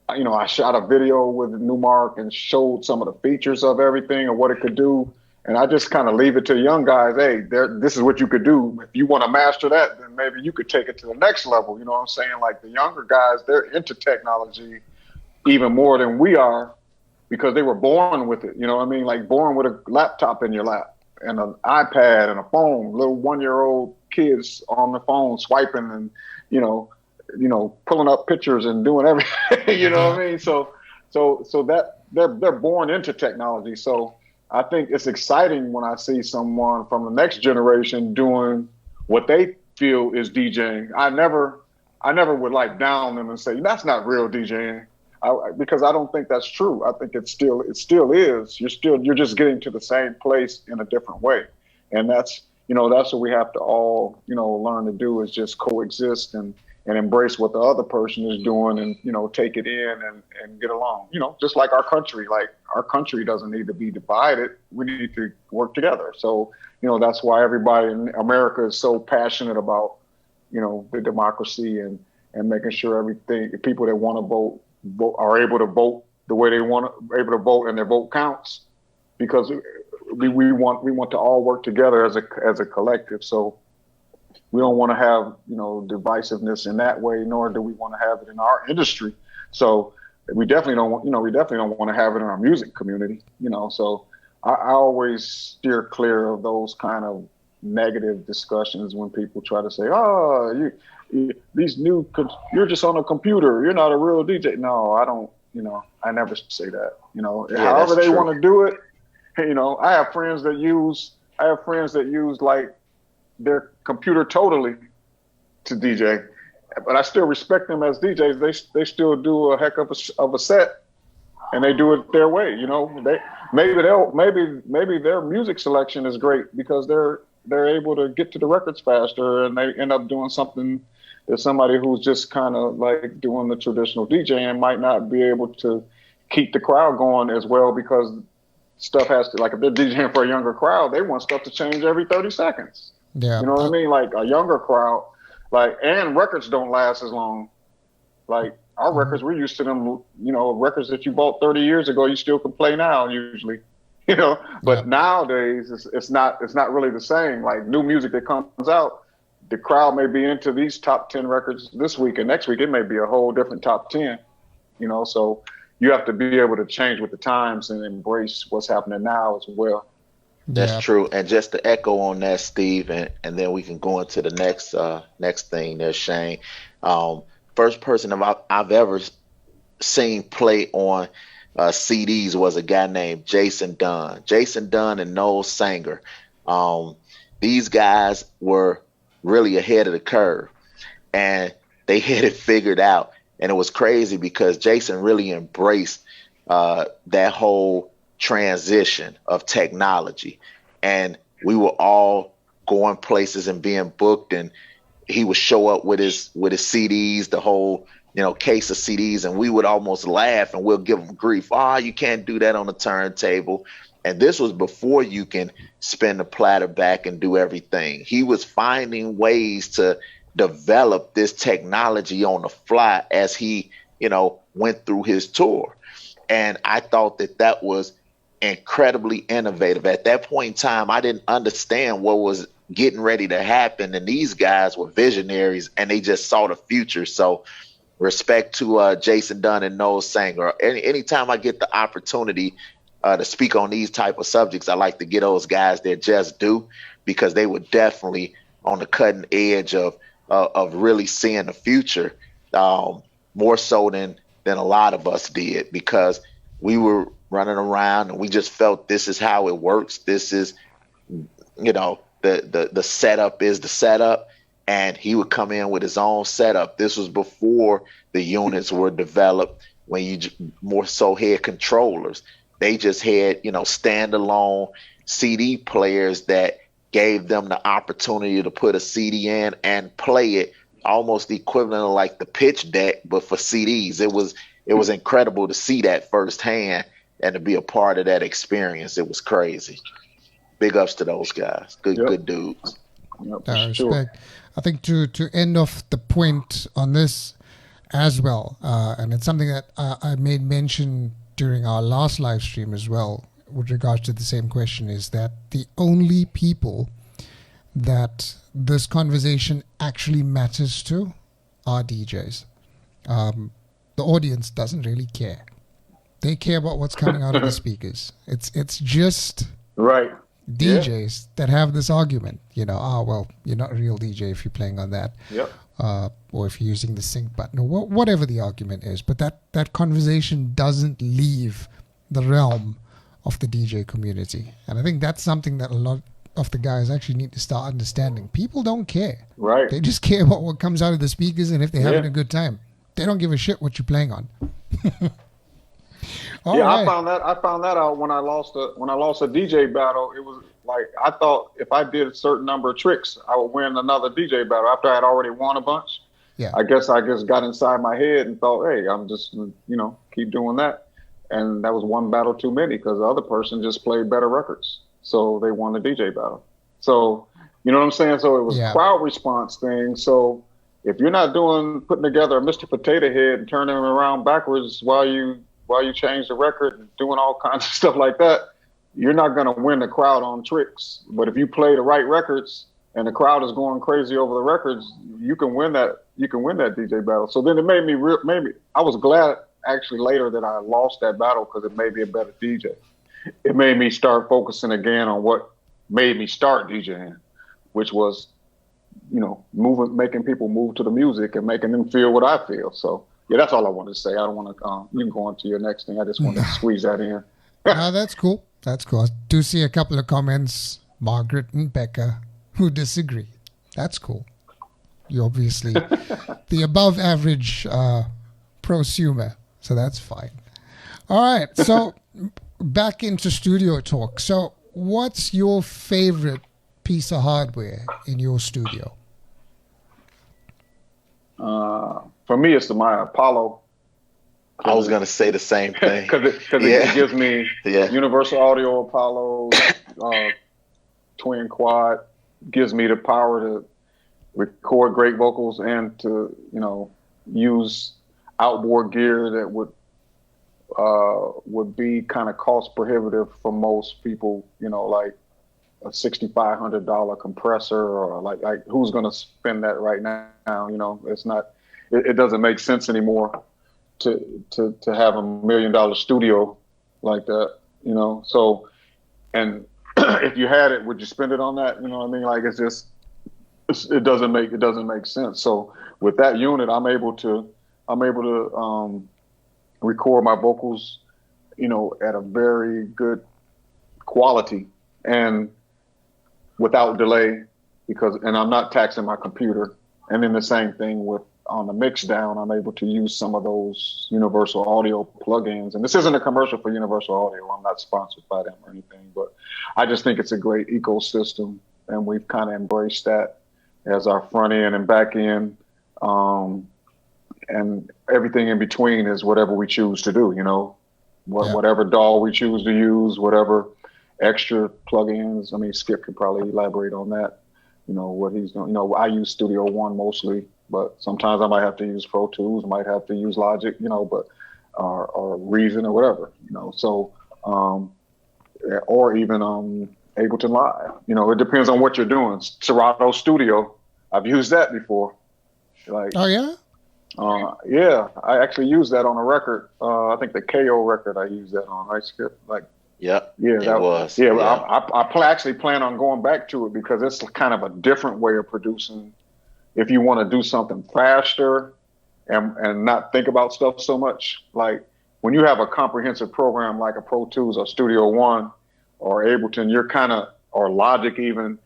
I shot a video with Newmark and showed some of the features of everything and what it could do. And I just kind of leave it to the young guys. Hey, this is what you could do. If you want to master that, then maybe you could take it to the next level. You know what I'm saying? Like the younger guys, they're into technology even more than we are because they were born with it. You know what I mean? Like born with a laptop in your lap and an iPad and a phone, little 1-year-old kids on the phone swiping and, pulling up pictures and doing everything. You know what I mean? So that they're born into technology. So I think it's exciting when I see someone from the next generation doing what they feel is DJing. I never would down them and say that's not real DJing, because I don't think that's true. I think it still is. You're just getting to the same place in a different way, and that's what we have to all learn to do is just coexist and embrace what the other person is doing and, take it in and get along, just like our country. Like our country doesn't need to be divided. We need to work together. So, that's why everybody in America is so passionate about, the democracy and making sure people that want to vote are able to vote the way they able to vote and their vote counts, because we want to all work together as a collective. So, we don't want to have, divisiveness in that way, nor do we want to have it in our industry. So we definitely don't want to have it in our music community, So I always steer clear of those kind of negative discussions when people try to say, "Oh, you're just on a computer. You're not a real DJ." No, I don't. I never say that. However they want to do it. I have friends that use like their computer totally to DJ, but I still respect them as DJs. They still do a heck of a set, and they do it their way. Maybe their music selection is great because they're able to get to the records faster, and they end up doing something that somebody who's just kind of like doing the traditional DJing might not be able to keep the crowd going as well, because stuff has to, like if they're DJing for a younger crowd, they want stuff to change every 30 seconds. Yeah. You know what I mean? Like a younger crowd, and records don't last as long. Like our records, we're used to them, records that you bought 30 years ago, you still can play now usually, but nowadays it's not really the same. Like new music that comes out, the crowd may be into these top 10 records this week, and next week it may be a whole different top 10, so you have to be able to change with the times and embrace what's happening now as well. That's true. And just to echo on that, Steve, and then we can go into the next thing there, Shane. First person I've ever seen play on CDs was a guy named Jason Dunn. Jason Dunn and Noel Sanger. These guys were really ahead of the curve, and they had it figured out. And it was crazy because Jason really embraced that whole transition of technology, and we were all going places and being booked, and he would show up with his CDs, the whole case of CDs, and we would almost laugh and we'll give him grief. You can't do that on the turntable. And this was before you can spin the platter back and do everything. He was finding ways to develop this technology on the fly as he, went through his tour. And I thought that was incredibly innovative. At that point in time, I didn't understand what was getting ready to happen. And these guys were visionaries and they just saw the future. So respect to Jason Dunn and Noel Sanger. Anytime I get the opportunity to speak on these type of subjects, I like to get those guys their just due, because they were definitely on the cutting edge of really seeing the future, more so than a lot of us did, because we were running around and we just felt this is how it works. This is, the setup is the setup. And he would come in with his own setup. This was before the units were developed, when you more so had controllers. They just had, standalone CD players that gave them the opportunity to put a CD in and play it, almost the equivalent of like the pitch deck, but for CDs. It was incredible to see that firsthand and to be a part of that experience. It was crazy. Big ups to those guys. Good dudes. Yep, Respect. sure. I think to end off the point on this as well, and it's something that I made mention during our last live stream as well, with regards to the same question, is that the only people that this conversation actually matters to are DJs. The audience doesn't really care. They care about what's coming out of the speakers. It's just Right. DJs that have this argument, well, you're not a real DJ if you're playing on that, Yep. or if you're using the sync button, or whatever the argument is. But that conversation doesn't leave the realm of the DJ community. And I think that's something that a lot of the guys actually need to start understanding. People don't care. Right. They just care about what comes out of the speakers and if they're having a good time. They don't give a shit what you're playing on. All right. I found that out when I lost a DJ battle. It was like, I thought if I did a certain number of tricks, I would win another DJ battle after I had already won a bunch. Yeah. I guess I just got inside my head and thought, hey, I'm just, keep doing that. And that was one battle too many, because the other person just played better records. So they won the DJ battle. So, you know what I'm saying? So it was a crowd response thing. So if you're not putting together a Mr. Potato Head and turning him around backwards while you change the record and doing all kinds of stuff like that, you're not going to win the crowd on tricks. But if you play the right records and the crowd is going crazy over the records, you can win that DJ battle. So then it made me I was glad actually later that I lost that battle, because it made me a better DJ. It made me start focusing again on what made me start DJing, which was, making people move to the music and making them feel what I feel. So yeah, that's all I wanted to say. I don't want to, you can go on to your next thing. I just wanted to squeeze that in. That's cool. That's cool. I do see a couple of comments, Margaret and Becca, who disagree. That's cool. You're obviously the above average prosumer, so that's fine. All right, so back into studio talk. So what's your favorite piece of hardware in your studio? For me, it's my Apollo. I was gonna say the same thing, because it gives me Universal Audio Apollo, twin quad, gives me the power to record great vocals and to use outboard gear that would be kind of cost prohibitive for most people. Like a $6,500 compressor, or like who's gonna spend that right now? It's not. It doesn't make sense anymore to have $1 million studio like that, So, and if you had it, would you spend it on that? You know what I mean? Like it doesn't make sense. So with that unit, I'm able to record my vocals, at a very good quality and without delay, and I'm not taxing my computer. And then the same thing with on the mix down, I'm able to use some of those Universal Audio plugins. And this isn't a commercial for Universal Audio. I'm not sponsored by them or anything, but I just think it's a great ecosystem, and we've kind of embraced that as our front end and back end. And everything in between is whatever we choose to do, whatever DAW we choose to use, whatever extra plugins. I mean, Skip could probably elaborate on that, what he's doing. I use Studio One mostly, but sometimes I might have to use Pro Tools, might have to use Logic, but or Reason or whatever, So, or even Ableton Live. It depends on what you're doing. Serato Studio, I've used that before. Oh yeah. Yeah, I actually used that on a record. I think the KO record I used that on. Right, Skip? Yep. Yeah, that was. Yeah, yeah. I actually plan on going back to it because it's kind of a different way of producing. If you want to do something faster and not think about stuff so much, like when you have a comprehensive program like a Pro Tools or Studio One or Ableton, or Logic even,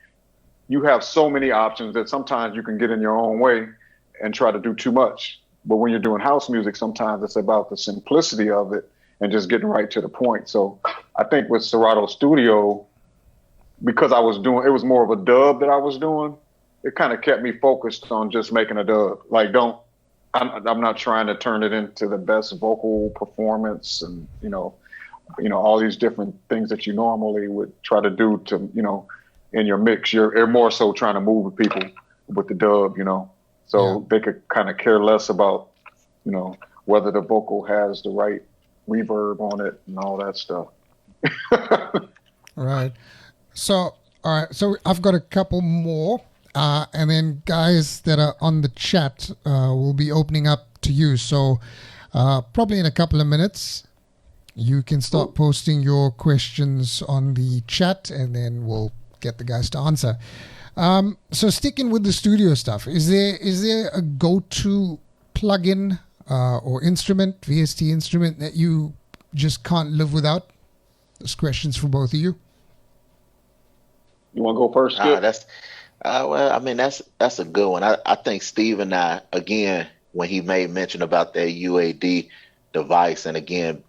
you have so many options that sometimes you can get in your own way and try to do too much. But when you're doing house music, sometimes it's about the simplicity of it and just getting right to the point. So I think with Serato Studio, because it was more of a dub that I was doing, it kind of kept me focused on just making a dub. I'm not trying to turn it into the best vocal performance and, all these different things that you normally would try to do to, in your mix. You're more so trying to move with people with the dub, So they could kind of care less about, whether the vocal has the right reverb on it and all that stuff. Right. So, all right. So I've got a couple more. And then guys that are on the chat will be opening up to you. So probably in a couple of minutes, you can start posting your questions on the chat, and then we'll get the guys to answer. So sticking with the studio stuff, is there a go-to plugin or instrument, VST instrument, that you just can't live without? Those questions for both of you. You want to go first, Skip? That's a good one. I think Steve and I, again, when he made mention about that UAD device, and again,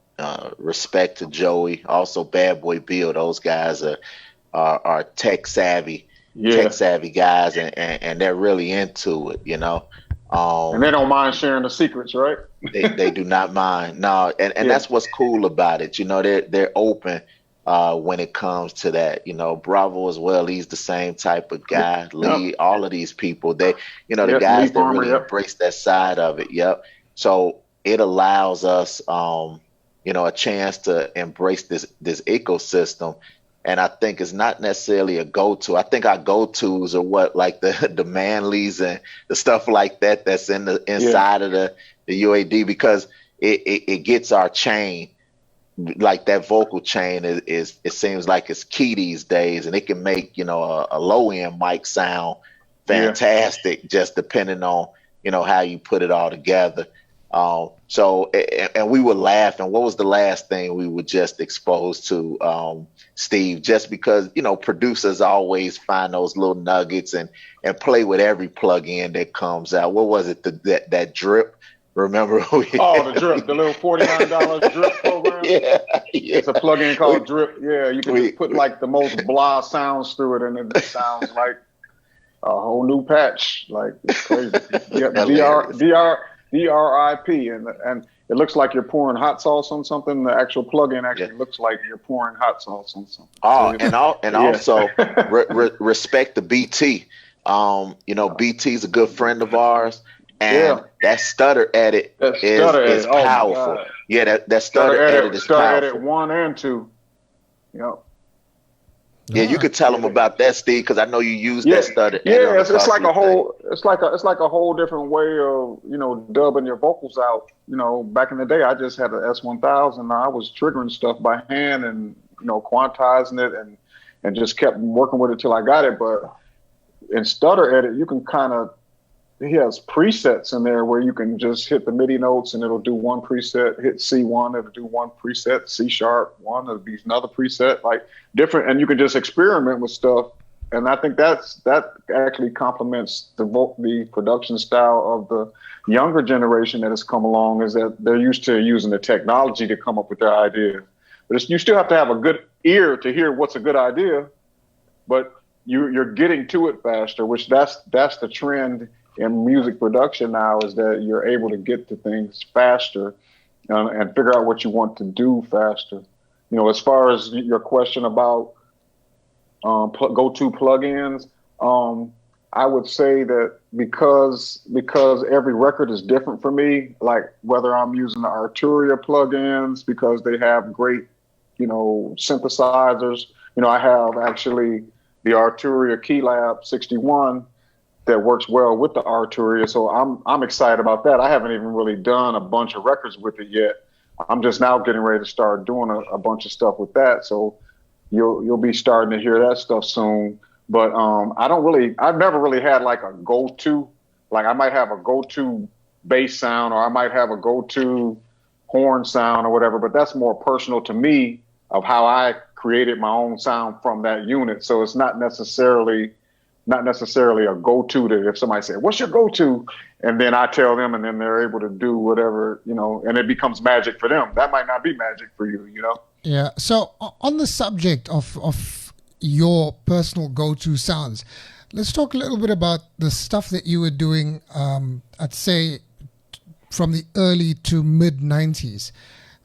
respect to Joey, also Bad Boy Bill, those guys are tech savvy guys, and they're really into it, and they don't mind sharing the secrets, right? they do not mind. No, and that's what's cool about it. They're open when it comes to that. Bravo as well. He's the same type of guy. Lee, all of these people, the guys that really embrace that side of it. Yep. So it allows us, a chance to embrace this ecosystem. And I think it's not necessarily a go-to. I think our go-tos are like the Manleys and the stuff like that that's inside of the UAD, because it gets our chain, like that vocal chain is it seems like it's key these days, and it can make a low-end mic sound fantastic, just depending on how you put it all together. So we would laugh. And what was the last thing we were just exposed to, Steve? Just because producers always find those little nuggets and play with every plug-in that comes out. What was it? That drip? Remember? The drip, the little $49 drip program. Yeah. It's a plug-in called Drip. Yeah, you can just put like the most blah sounds through it, and it sounds like a whole new patch. Like, it's crazy. DRIP, and it looks like you're pouring hot sauce on something. The actual plug-in actually looks like you're pouring hot sauce on something. Also respect the BT. BT's a good friend of ours, and that stutter edit is powerful. That stutter edit is powerful. Stutter edit 1 and 2. Yep. Yeah, you could tell them about that, Steve, because I know you use that stutter. Yeah, it's like a whole different way of dubbing your vocals out. Back in the day, I just had an S1000. I was triggering stuff by hand and quantizing it and just kept working with it till I got it. But in stutter edit, you can he has presets in there where you can just hit the MIDI notes and it'll do one preset, hit C1, it'll do one preset, C#1, it'll be another preset, like different. And you can just experiment with stuff and I think that actually complements the production style of the younger generation that has come along, is that they're used to using the technology to come up with their idea. But you still have to have a good ear to hear what's a good idea, but you're getting to it faster, which that's the trend in music production now, is that you're able to get to things faster and figure out what you want to do faster. As far as your question about go-to plugins, I would say that because every record is different for me, like whether I'm using the Arturia plugins because they have great, synthesizers. I have actually the Arturia Keylab 61 that works well with the Arturia, so I'm excited about that. I haven't even really done a bunch of records with it yet. I'm just now getting ready to start doing a bunch of stuff with that. So you'll be starting to hear that stuff soon. But I've never really had like a go-to. Like I might have a go-to bass sound, or I might have a go-to horn sound or whatever, but that's more personal to me of how I created my own sound from that unit. So it's not necessarily a go-to that if somebody said, what's your go-to? And then I tell them, and then they're able to do whatever, and it becomes magic for them. That might not be magic for you, Yeah. So on the subject of your personal go-to sounds, let's talk a little bit about the stuff that you were doing, I'd say from the early to mid 90s.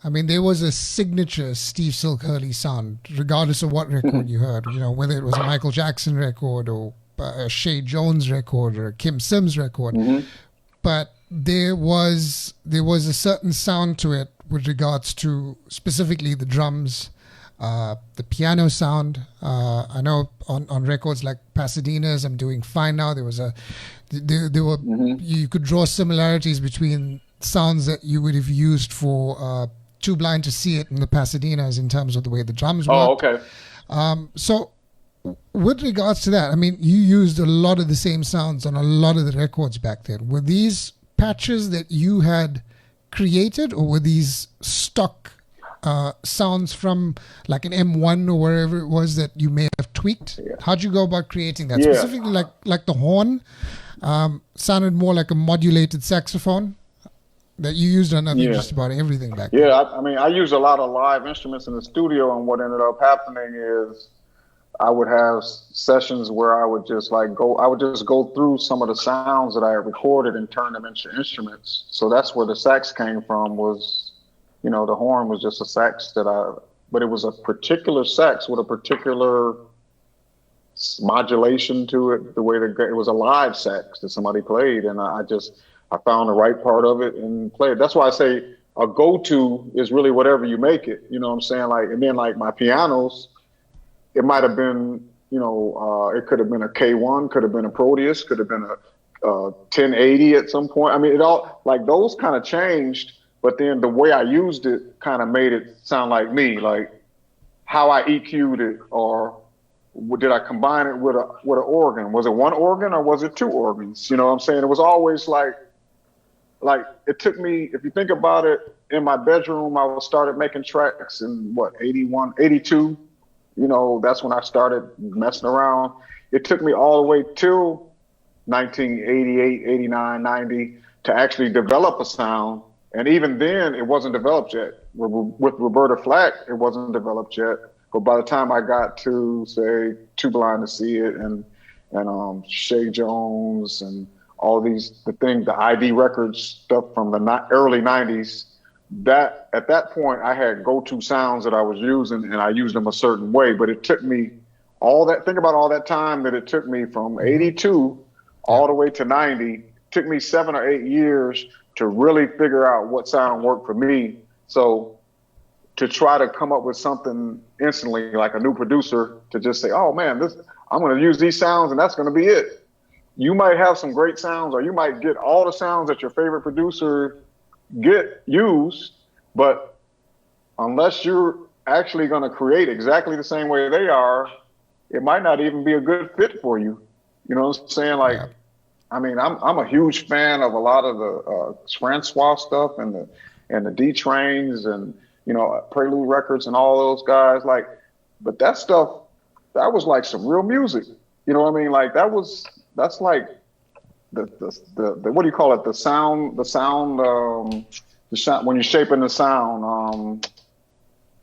I mean, there was a signature Steve Silk Hurley sound, regardless of what record you heard, whether it was a Michael Jackson record or a Shay Jones record or a Kim Sims record. Mm-hmm. But there was a certain sound to it with regards to specifically the drums, the piano sound. I know on records like Pasadena's I'm Doing Fine Now, there were mm-hmm. you could draw similarities between sounds that you would have used for Too Blind to See It in the Pasadena's in terms of the way the drums work. Oh, okay. So with regards to that, I mean, you used a lot of the same sounds on a lot of the records back then. Were these patches that you had created, or were these stock sounds from like an M1 or wherever it was that you may have tweaked? Yeah. How'd you go about creating that? Yeah. Specifically, like the horn sounded more like a modulated saxophone that you used on just about everything back then. Yeah, I mean, I use a lot of live instruments in the studio, and what ended up happening is I would have sessions where I would just go through some of the sounds that I had recorded and turn them into instruments. So that's where the sax came from, was, the horn was just a sax but it was a particular sax with a particular modulation to it, the way it was a live sax that somebody played. And I found the right part of it and played. That's why I say a go-to is really whatever you make it. You know what I'm saying? And then my pianos, it might have been, it could have been a K1, could have been a Proteus, could have been a 1080 at some point. I mean, it all, those kind of changed, but then the way I used it kind of made it sound like me, like how I EQ'd it, or did I combine it with an organ? Was it one organ or was it two organs? You know what I'm saying? It was always like it took me, if you think about it, in my bedroom, I started making tracks in 81, 82. That's when I started messing around. It took me all the way till 1988, 89, 90 to actually develop a sound. And even then, it wasn't developed yet. With Roberta Flack, it wasn't developed yet. But by the time I got to, say, Too Blind to See It and Shay Jones and all the ID Records stuff from the early 90s, that at that point I had go-to sounds that I was using, and I used them a certain way. But it took me think about all that time that it took me from 82 all the way to 90. It took me 7 or 8 years to really figure out what sound worked for me. So to try to come up with something instantly, like a new producer, to just say, oh man, I'm going to use these sounds and that's going to be it. You might have some great sounds, or you might get all the sounds that your favorite producer used, but unless you're actually going to create exactly the same way they are, it might not even be a good fit for you. You know what I'm saying? Yeah. I mean, I'm a huge fan of a lot of the Francois stuff and the D Trains and Prelude Records and all those guys. But that stuff, that was like some real music. You know what I mean? Like that's like the what do you call it? The sound when you're shaping the sound.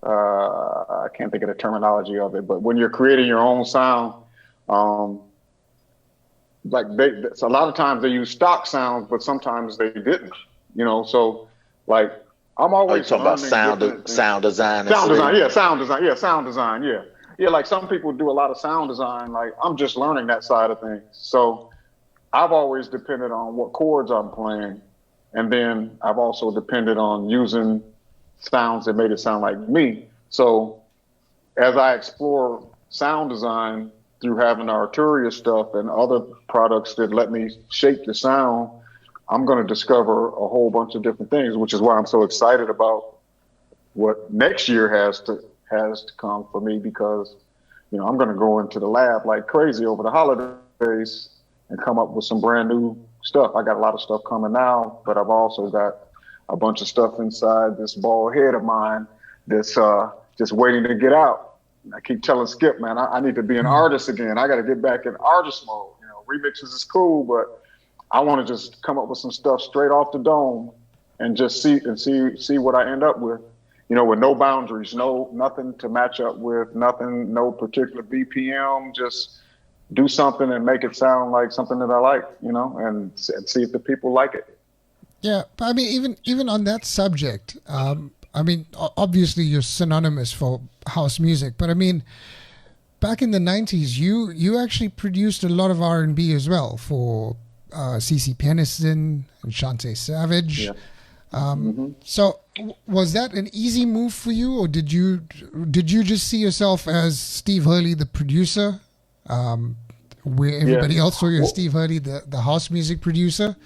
I can't think of the terminology of it, but when you're creating your own sound, um, like so a lot of times they use stock sounds, but sometimes they didn't. You know, so like I'm Oh, you always talking about learning different things. sound design and Sound design, stuff? yeah, sound design, yeah, sound design, yeah, yeah. Like some people do a lot of sound design. Like I'm just learning that side of things. So I've always depended on what chords I'm playing, and then I've also depended on using sounds that made it sound like me. So as I explore sound design through having the Arturia stuff and other products that let me shape the sound, I'm going to discover a whole bunch of different things, which is why I'm so excited about what next year has to come for me, because I'm going to go into the lab like crazy over the holidays and come up with some brand new stuff. I got a lot of stuff coming now, but I've also got a bunch of stuff inside this bald head of mine that's just waiting to get out. I keep telling Skip, man, I need to be an artist again. I got to get back in artist mode. Remixes is cool, but I want to just come up with some stuff straight off the dome and just see what I end up with. With no boundaries, nothing to match up with, nothing, no particular BPM, just do something and make it sound like something that I like, and see if the people like it. Yeah, but I mean, even on that subject, I mean, obviously you're synonymous for house music, but I mean, back in the '90s, you actually produced a lot of R&B as well for CeCe Peniston and Shantae Savage. Yeah. So was that an easy move for you, or did you just see yourself as Steve Hurley, the producer, where everybody else saw you as Steve Hurley, the house music producer?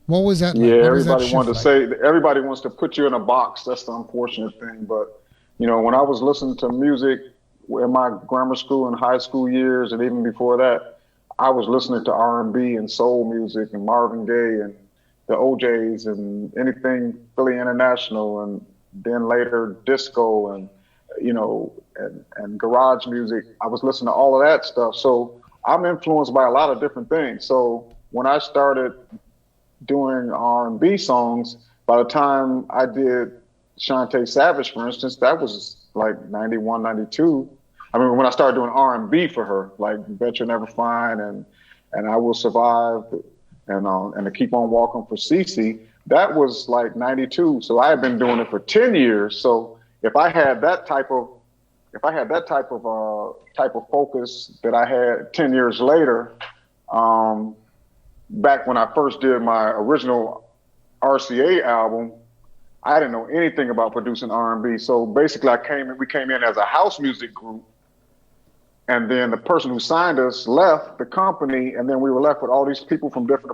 What was that like? Yeah, Everybody wants to put you in a box. That's the unfortunate thing. But, when I was listening to music in my grammar school and high school years, and even before that, I was listening to R&B and soul music and Marvin Gaye and the OJs and anything Philly International, and then later disco and garage music. I was listening to all of that stuff. So I'm influenced by a lot of different things. So when I started doing R&B songs, by the time I did Shantae Savage, for instance, that was like 91, 92. I mean, when I started doing R&B for her, like Bet You'll Never Find and I Will Survive and to Keep On Walking for CeCe, that was like 92. So I had been doing it for 10 years. So if I had that type of focus that I had 10 years later, back when I first did my original RCA album, I didn't know anything about producing R&B. So basically we came in as a house music group, and then the person who signed us left the company, and then we were left with all these people from different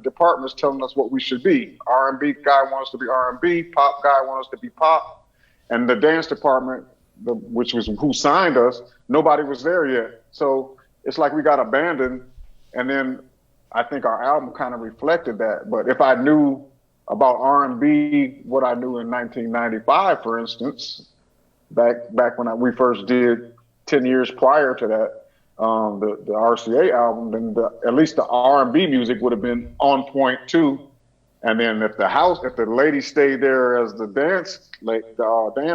departments telling us what we should be. R&B guy wants us to be R&B, pop guy wants us to be pop, and the dance department, which was who signed us, nobody was there yet. So it's like we got abandoned, and then I think our album kind of reflected that. But if I knew about R&B, what I knew in 1995, for instance, back when we first did 10 years prior to that, the RCA album, then at least the R&B music would have been on point too. And then if the lady stayed there as the dance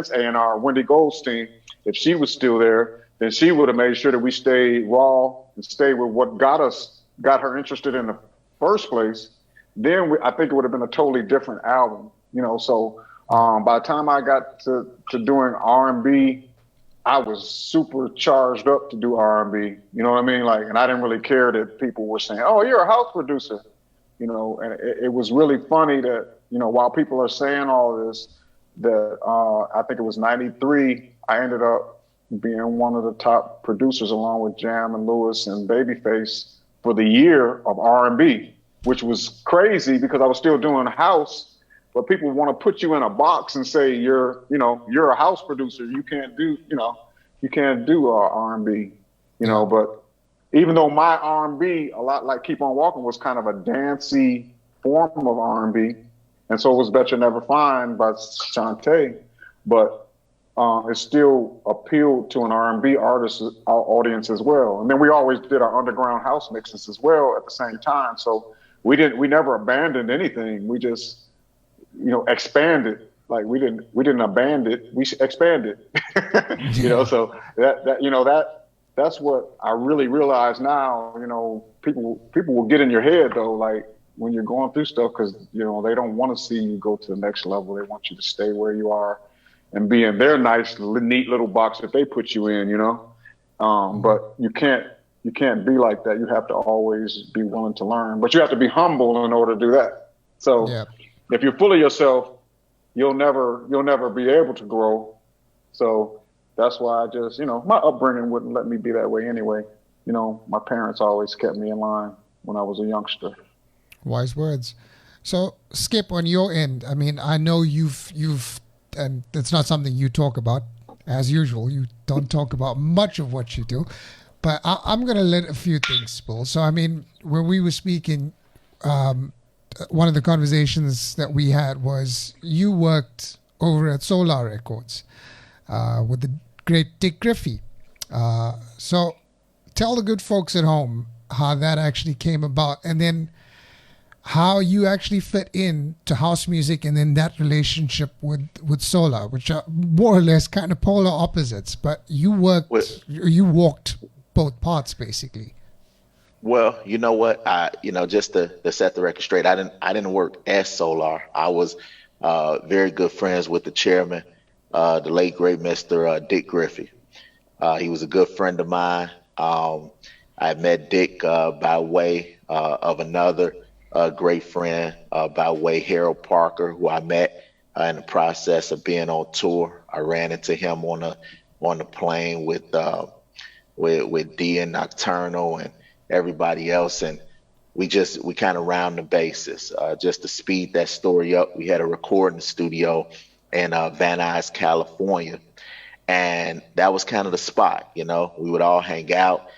A&R, Wendy Goldstein, if she was still there, then she would have made sure that we stayed raw and stay with what got her interested in the first place. Then I think it would have been a totally different album, So by the time I got to doing R&B, I was super charged up to do R&B. You know what I mean? And I didn't really care that people were saying, "Oh, you're a house producer," And it was really funny that while people are saying all this, that I think it was '93, I ended up being one of the top producers along with Jam and Lewis and Babyface for the year of R&B, which was crazy because I was still doing house, but people want to put you in a box and say you're a house producer. You can't do R&B, but even though my R&B, a lot like Keep On Walking, was kind of a dancey form of R&B, and so was Bet You'll Never Find by Shantae, but it still appealed to an R&B artist audience as well. And then we always did our underground house mixes as well at the same time. So we never abandoned anything. We just, expanded. Like we didn't abandon it. We expanded. So that's what I really realize now. People will get in your head though, like when you're going through stuff, because they don't want to see you go to the next level. They want you to stay where you are and be in their nice, neat little box that they put you in. But you can't be like that. You have to always be willing to learn, but you have to be humble in order to do that. So if you're full of yourself, you'll never be able to grow. So that's why I just, my upbringing wouldn't let me be that way anyway. My parents always kept me in line when I was a youngster. Wise words. So Skip, on your end, I mean, I know you've, and it's not something you talk about as usual. You don't talk about much of what you do, but I'm going to let a few things spill. So, I mean, when we were speaking, one of the conversations that we had was you worked over at Solar Records with the great Dick Griffey. So tell the good folks at home how that actually came about, and then how you actually fit in to house music, and then that relationship with Solar, which are more or less kind of polar opposites, but you walked both parts basically. Well, you know what? Just to set the record straight, I didn't work at Solar. I was very good friends with the chairman, the late great Mr. Dick Griffey. He was a good friend of mine. I met Dick by way of another great friend, by way Harold Parker, who I met in the process of being on tour. I ran into him on the plane with D and Nocturnal and everybody else, and we kind of round the bases. Just to speed that story up, we had a recording studio in Van Nuys, California, and that was kind of the spot. We would all hang out.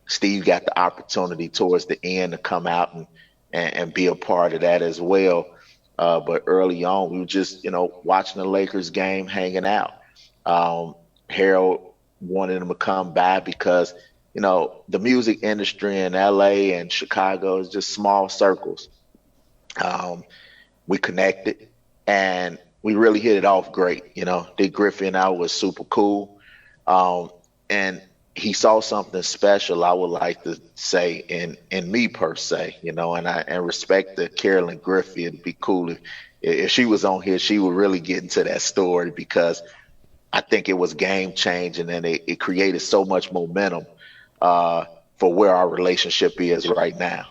Steve got the opportunity towards the end to come out and be a part of that as well. But early on, we were just, watching the Lakers game, hanging out. Harold wanted him to come by because, the music industry in LA and Chicago is just small circles. We connected and we really hit it off great. Dick Griffey and I was super cool. And he saw something special, I would like to say, in me per se, and respect to Carolyn Griffey. It'd be cool if she was on here, she would really get into that story, because I think it was game changing, and it created so much momentum for where our relationship is right now.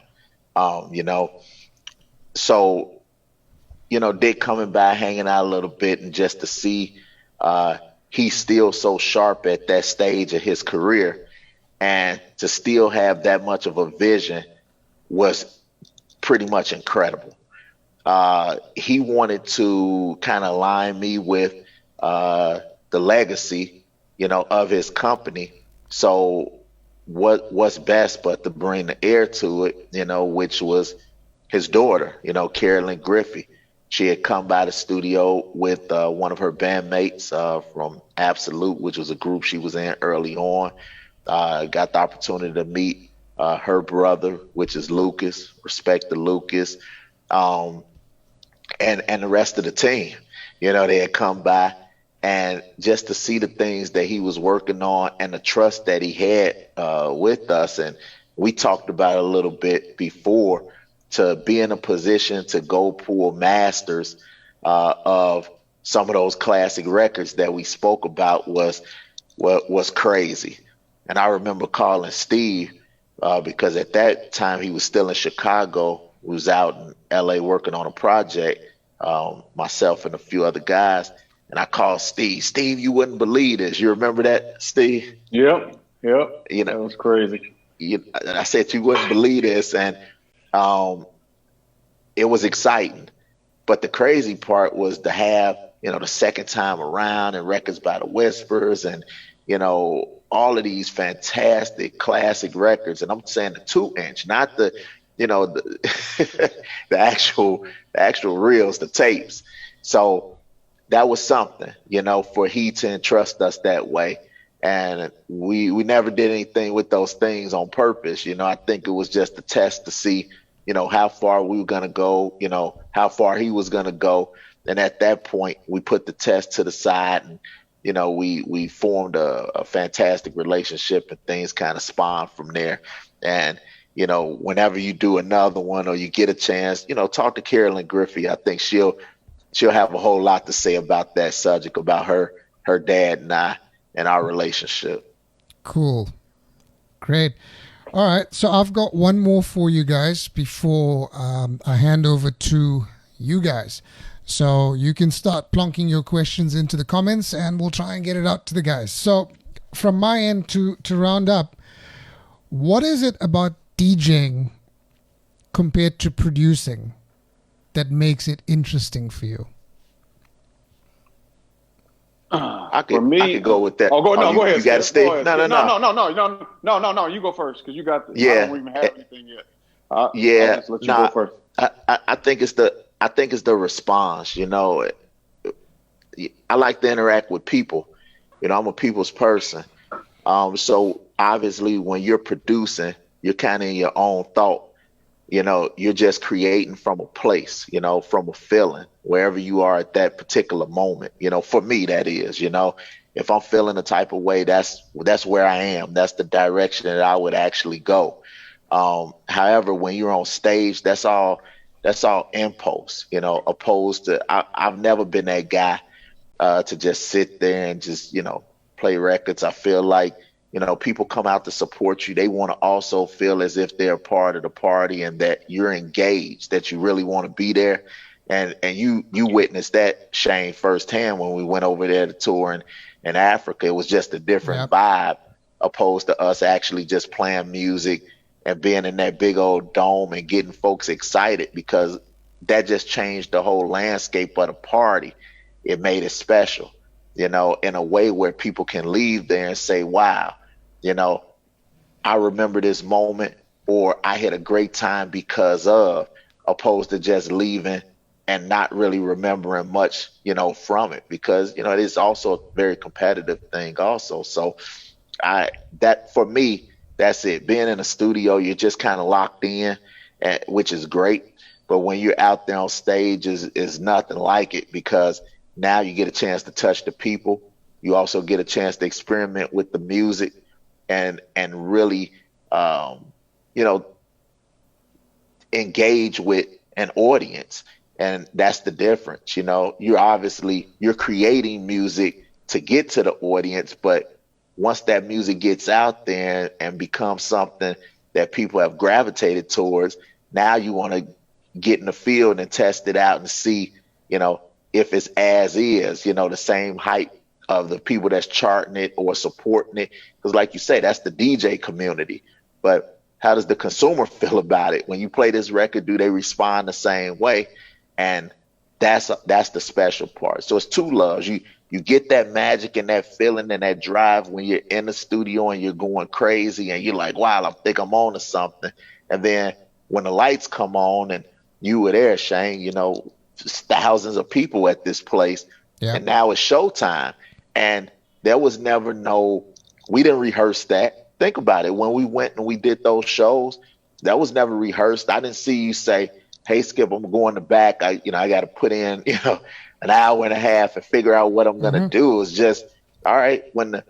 So, Dick coming by, hanging out a little bit, and just to see he's still so sharp at that stage of his career, and to still have that much of a vision was pretty much incredible. He wanted to kind of align me with the legacy, of his company. So what's best but to bring the heir to it, which was his daughter, Carolyn Griffey. She had come by the studio with one of her bandmates from Absolute, which was a group she was in early on. Got the opportunity to meet her brother, which is Lucas. Respect to Lucas, and the rest of the team. They had come by, and just to see the things that he was working on and the trust that he had with us, and we talked about it a little bit before. To be in a position to go pull masters of some of those classic records that we spoke about was crazy. And I remember calling Steve because at that time he was still in Chicago. We was out in LA working on a project, myself and a few other guys. And I called Steve. Steve, you wouldn't believe this. You remember that, Steve? Yep. That was crazy. I said you wouldn't believe this, and it was exciting. But the crazy part was to have, the second time around, and Records by the Whispers, and, all of these fantastic classic records. And I'm saying the 2-inch, not the, the actual reels, the tapes. So that was something, for he to entrust us that way. And we never did anything with those things on purpose. I think it was just a test to see, how far we were going to go, how far he was going to go. And at that point, we put the test to the side, and, we formed a fantastic relationship, and things kind of spawned from there. And, whenever you do another one or you get a chance, talk to Carolyn Griffey. I think she'll have a whole lot to say about that subject, about her dad and I and our relationship. Cool. Great. All right. So I've got one more for you guys before I hand over to you guys. So you can start plonking your questions into the comments and we'll try and get it out to the guys. So from my end to round up, what is it about DJing compared to producing that makes it interesting for you? I could go with that. Go ahead. You got to stay. No. You go first because you got. I don't even have anything yet. I'll just let you go first. I think it's the response. I like to interact with people. I'm a people's person. So obviously, when you're producing, you're kind of in your own thought. You're just creating from a place, from a feeling, wherever you are at that particular moment. For me, that is, if I'm feeling a type of way, that's where I am. That's the direction that I would actually go. However, when you're on stage, that's all impulse, opposed to, I've never been that guy to just sit there and just, play records. I feel like, people come out to support you. They want to also feel as if they're a part of the party and that you're engaged, that you really want to be there. And you witnessed that, Shane, firsthand when we went over there to tour in Africa. It was just a different vibe opposed to us actually just playing music and being in that big old dome and getting folks excited, because that just changed the whole landscape of the party. It made it special, in a way where people can leave there and say, wow, I remember this moment, or I had a great time because of, opposed to just leaving and not really remembering much, from it, because, it is also a very competitive thing also. So for me, that's it. Being in a studio, you're just kind of locked in, which is great. But when you're out there on stage is nothing like it, because now you get a chance to touch the people. You also get a chance to experiment with the music and really, engage with an audience. And that's the difference. You're creating music to get to the audience, but once that music gets out there and becomes something that people have gravitated towards, now you want to get in the field and test it out and see, if it's as is, the same hype of the people that's charting it or supporting it. Because like you say, that's the DJ community. But how does the consumer feel about it? When you play this record, do they respond the same way? And that's the special part. So it's two loves. You get that magic and that feeling and that drive when you're in the studio and you're going crazy and you're like, wow, I think I'm on to something. And then when the lights come on and you were there, Shane, thousands of people at this place, and now it's showtime. And there was never we didn't rehearse that. Think about it. When we went and we did those shows, that was never rehearsed. I didn't see you say, hey, Skip, I'm going to back. I got to put in, an hour and a half and figure out what I'm going to do. It was just, all right, when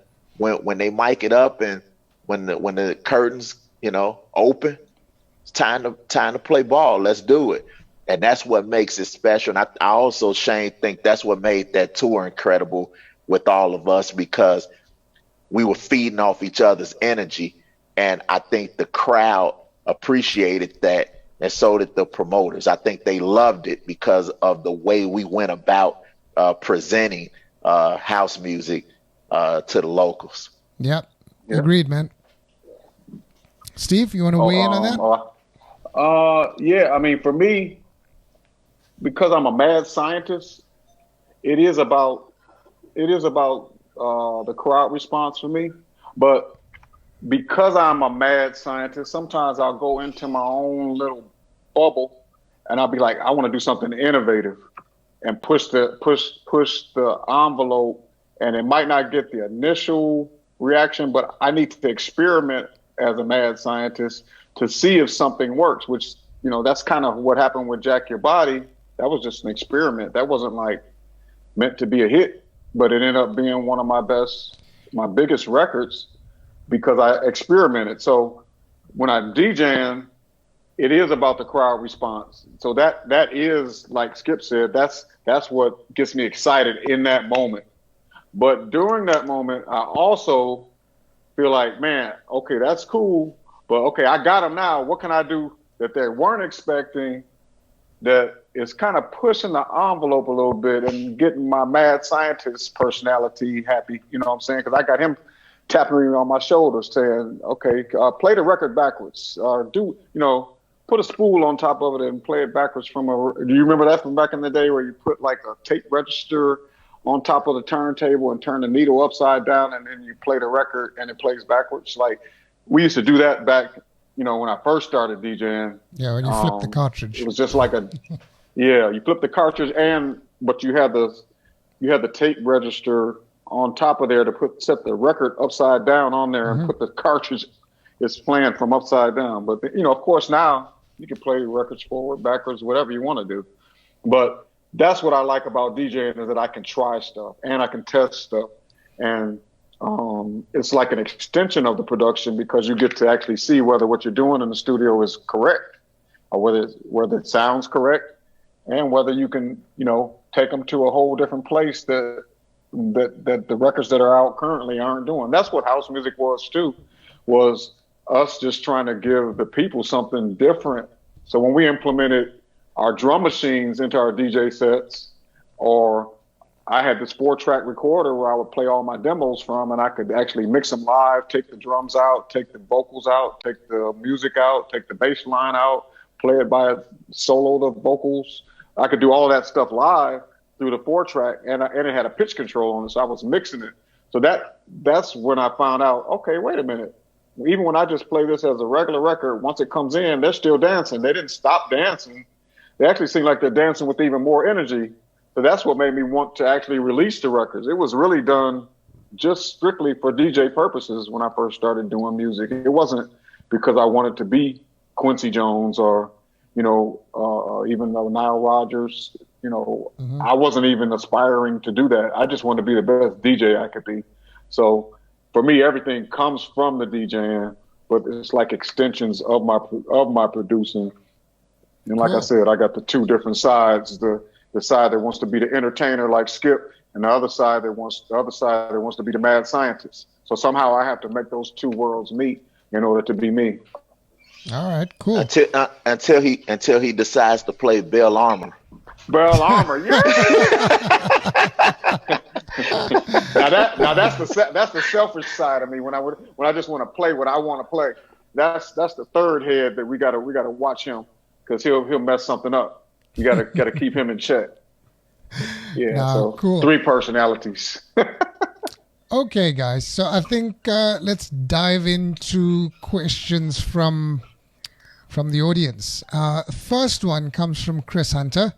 they mic it up and when the curtains, open, it's time to play ball. Let's do it. And that's what makes it special. And I also, Shane, think that's what made that tour incredible with all of us, because we were feeding off each other's energy. And I think the crowd appreciated that, and so did the promoters. I think they loved it because of the way we went about presenting house music to the locals. Yep. Agreed, man. Steve, you want to weigh in on that? Yeah, I mean, for me, because I'm a mad scientist, it is about the crowd response for me. But because I'm a mad scientist, sometimes I'll go into my own little bubble and I'll be like, I want to do something innovative. and push the envelope, and it might not get the initial reaction, but I need to experiment as a mad scientist to see if something works, which, that's kind of what happened with Jack Your Body. That was just an experiment. That wasn't like meant to be a hit, but it ended up being one of my biggest records because I experimented. So when I'm DJing, it is about the crowd response. So that is, like Skip said, that's what gets me excited in that moment. But during that moment, I also feel like, man, okay, that's cool, but okay, I got them now. What can I do that they weren't expecting that is kind of pushing the envelope a little bit and getting my mad scientist personality happy? You know what I'm saying? Because I got him tapping me on my shoulder saying, okay, play the record backwards. Put a spool on top of it and play it backwards do you remember that from back in the day where you put like a tape register on top of the turntable and turn the needle upside down and then you play the record and it plays backwards? Like, we used to do that back, when I first started DJing. Yeah, when you flip the cartridge. It was just like you flip the cartridge but you had the tape register on top of there to set the record upside down on there and put the cartridge is playing from upside down. But, of course now you can play records forward, backwards, whatever you want to do. But that's what I like about DJing, is that I can try stuff and I can test stuff. And it's like an extension of the production because you get to actually see whether what you're doing in the studio is correct or whether it sounds correct and whether you can, take them to a whole different place that the records that are out currently aren't doing. That's what house music was too, was us just trying to give the people something different. So when we implemented our drum machines into our DJ sets, or I had this 4-track recorder where I would play all my demos from, and I could actually mix them live, take the drums out, take the vocals out, take the music out, take the bass line out, play it by solo the vocals. I could do all of that stuff live through the 4-track, and it had a pitch control on it, so I was mixing it. So that's when I found out, okay, wait a minute. Even when I just play this as a regular record, once it comes in, they're still dancing. They didn't stop dancing. They actually seem like they're dancing with even more energy. So that's what made me want to actually release the records. It was really done just strictly for DJ purposes when I first started doing music. It wasn't because I wanted to be Quincy Jones or, even Nile Rodgers. I wasn't even aspiring to do that. I just wanted to be the best DJ I could be. So for me, everything comes from the DJing, but it's like extensions of my producing. And like I said, I got the two different sides: the side that wants to be the entertainer, like Skip, and the other side that wants to be the mad scientist. So somehow I have to make those two worlds meet in order to be me. All right, cool. Until he decides to play Bell Armor. Bell Armor, yeah. now that's the selfish side of me when I just want to play what I want to play. That's the third head that we gotta watch him, because he'll mess something up. You gotta keep him in check. Yeah, so cool. 3 personalities. Okay, guys. So I think let's dive into questions from the audience. First one comes from Chris Hunter,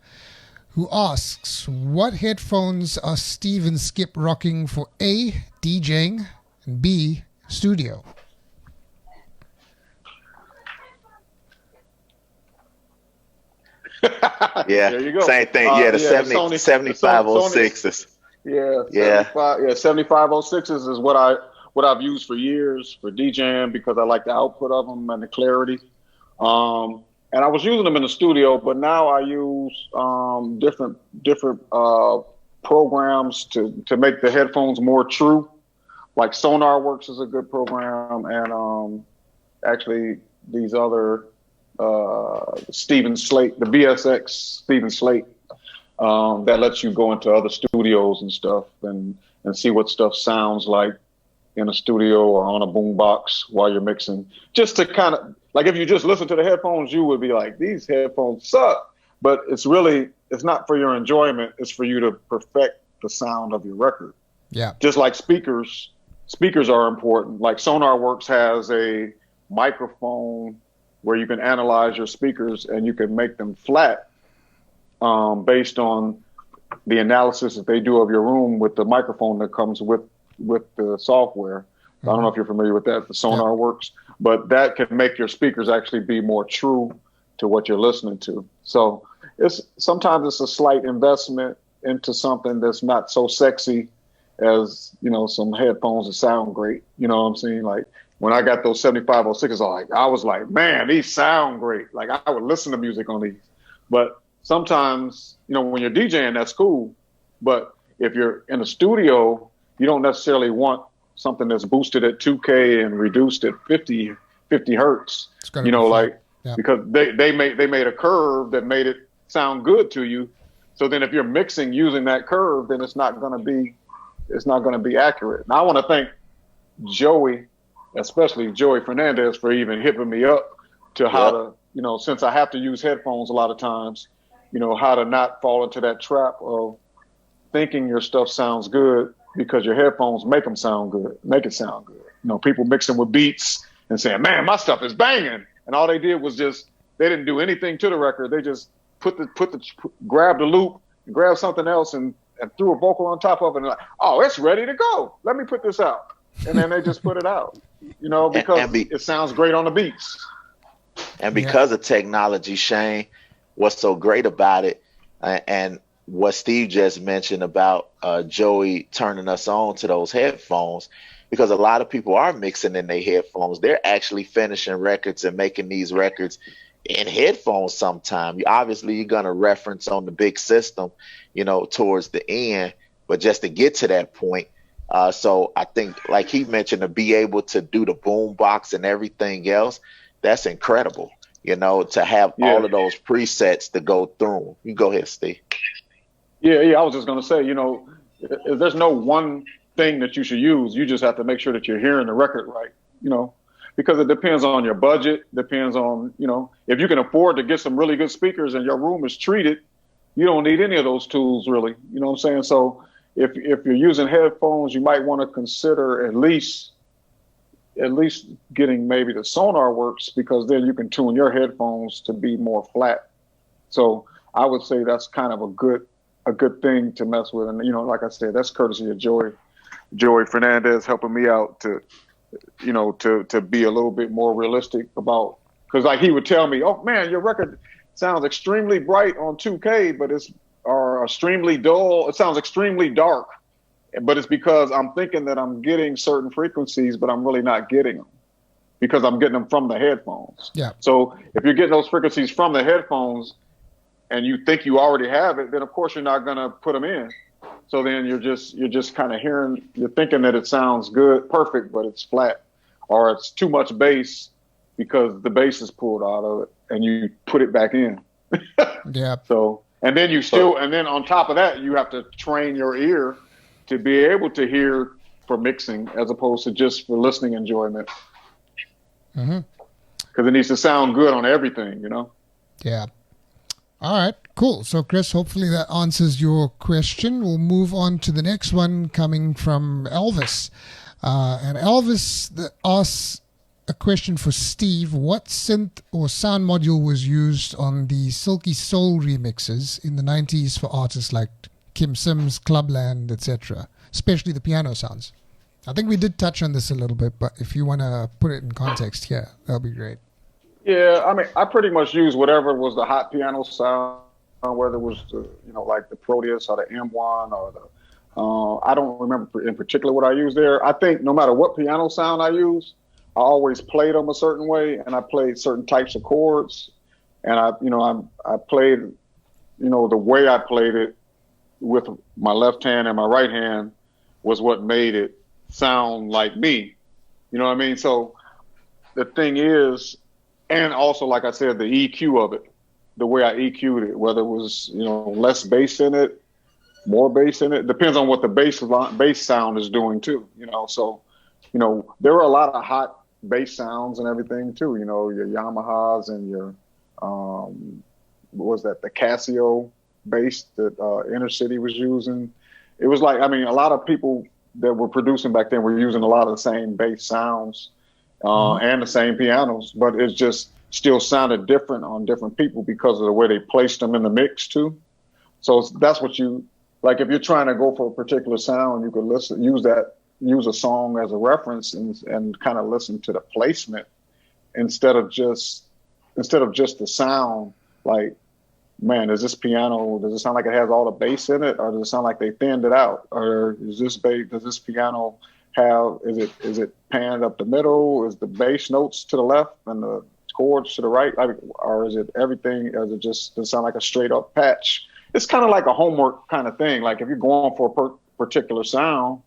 who asks, what headphones are Steve and Skip rocking for A, DJing, and B, studio? Yeah, there you go. Same thing. The 7506s. Yeah, 7506s is what I've used for years for DJing because I like the output of them and the clarity. And I was using them in the studio, but now I use different programs to make the headphones more true. Like SonarWorks is a good program, and actually these other Stephen Slate, the VSX Stephen Slate, that lets you go into other studios and stuff and see what stuff sounds like in a studio or on a boombox while you're mixing. Just to kind of, like, if you just listen to the headphones, you would be like, these headphones suck. But it's not for your enjoyment. It's for you to perfect the sound of your record. Yeah. Just like speakers are important. Like SonarWorks has a microphone where you can analyze your speakers and you can make them flat based on the analysis that they do of your room with the microphone that comes with the software. I don't know if you're familiar with that, the Sonar works, but that can make your speakers actually be more true to what you're listening to. So sometimes it's a slight investment into something that's not so sexy as, some headphones that sound great. You know what I'm saying? Like when I got those 7506s, I was like, man, these sound great. Like I would listen to music on these. But sometimes, when you're DJing, that's cool. But if you're in a studio, you don't necessarily want something that's boosted at 2K and reduced at 50 hertz. Because they made a curve that made it sound good to you. So then if you're mixing using that curve, then it's not going to be accurate. Now I want to thank Joey, especially Joey Fernandez, for even hipping me up to how to, since I have to use headphones a lot of times, how to not fall into that trap of thinking your stuff sounds good because your headphones make it sound good. People mixing with beats and saying, man, my stuff is banging. And all they did was they didn't do anything to the record. They just grabbed the loop, and grabbed something else and threw a vocal on top of it. And like, oh, it's ready to go. Let me put this out. And then they just put it out, because it sounds great on the beats. And because of technology, Shane, what's so great about it, and what Steve just mentioned about Joey turning us on to those headphones, because a lot of people are mixing in their headphones. They're actually finishing records and making these records in headphones sometime. Obviously, you're going to reference on the big system, towards the end, but just to get to that point. So I think, like he mentioned, to be able to do the boom box and everything else, that's incredible, to have all of those presets to go through. You go ahead, Steve. Yeah, I was just going to say, there's no one thing that you should use. You just have to make sure that you're hearing the record right, because it depends on your budget, depends on, if you can afford to get some really good speakers and your room is treated, you don't need any of those tools really. You know what I'm saying? So if you're using headphones, you might want to consider at least getting maybe the Sonar works, because then you can tune your headphones to be more flat. So I would say that's kind of a good thing to mess with. And, like I said, that's courtesy of Joey Fernandez helping me out to be a little bit more realistic about, because like he would tell me, oh man, your record sounds extremely bright on 2K, but it's extremely dull. It sounds extremely dark, but it's because I'm thinking that I'm getting certain frequencies, but I'm really not getting them because I'm getting them from the headphones. Yeah. So if you're getting those frequencies from the headphones and you think you already have it, then of course you're not going to put them in. So then you're just kind of you're thinking that it sounds good, perfect, but it's flat, or it's too much bass because the bass is pulled out of it and you put it back in. Yeah. So, and then on top of that, you have to train your ear to be able to hear for mixing as opposed to just for listening enjoyment. Mm-hmm. Because it needs to sound good on everything, Yeah. All right, cool. So, Chris, hopefully that answers your question. We'll move on to the next one coming from Elvis. And Elvis asks a question for Steve. What synth or sound module was used on the Silky Soul remixes in the 90s for artists like Kim Sims, Clubland, etc., especially the piano sounds? I think we did touch on this a little bit, but if you want to put it in context here, that'll be great. Yeah, I mean, I pretty much used whatever was the hot piano sound, whether it was the, like the Proteus or the M1 or the, I don't remember in particular what I used there. I think no matter what piano sound I use, I always played them a certain way, and I played certain types of chords, and I played, the way I played it with my left hand and my right hand was what made it sound like me. You know what I mean? So the thing is, and also, like I said, the EQ of it, the way I EQ'd it, whether it was, less bass in it, more bass in it, depends on what the bass sound is doing too, So, there were a lot of hot bass sounds and everything too, your Yamahas and your, what was that, the Casio bass that Inner City was using. It was like, a lot of people that were producing back then were using a lot of the same bass sounds. And the same pianos, but it just still sounded different on different people because of the way they placed them in the mix too. So that's what you like if you're trying to go for a particular sound, you could use a song as a reference and kind of listen to the placement instead of just the sound. Like, man, does it sound like it has all the bass in it, or does it sound like they thinned it out? Or does this piano is it panned up the middle? Is the bass notes to the left and the chords to the right? Or is it everything? Or does it sound like a straight up patch? It's kind of like a homework kind of thing. Like if you're going for a particular sound,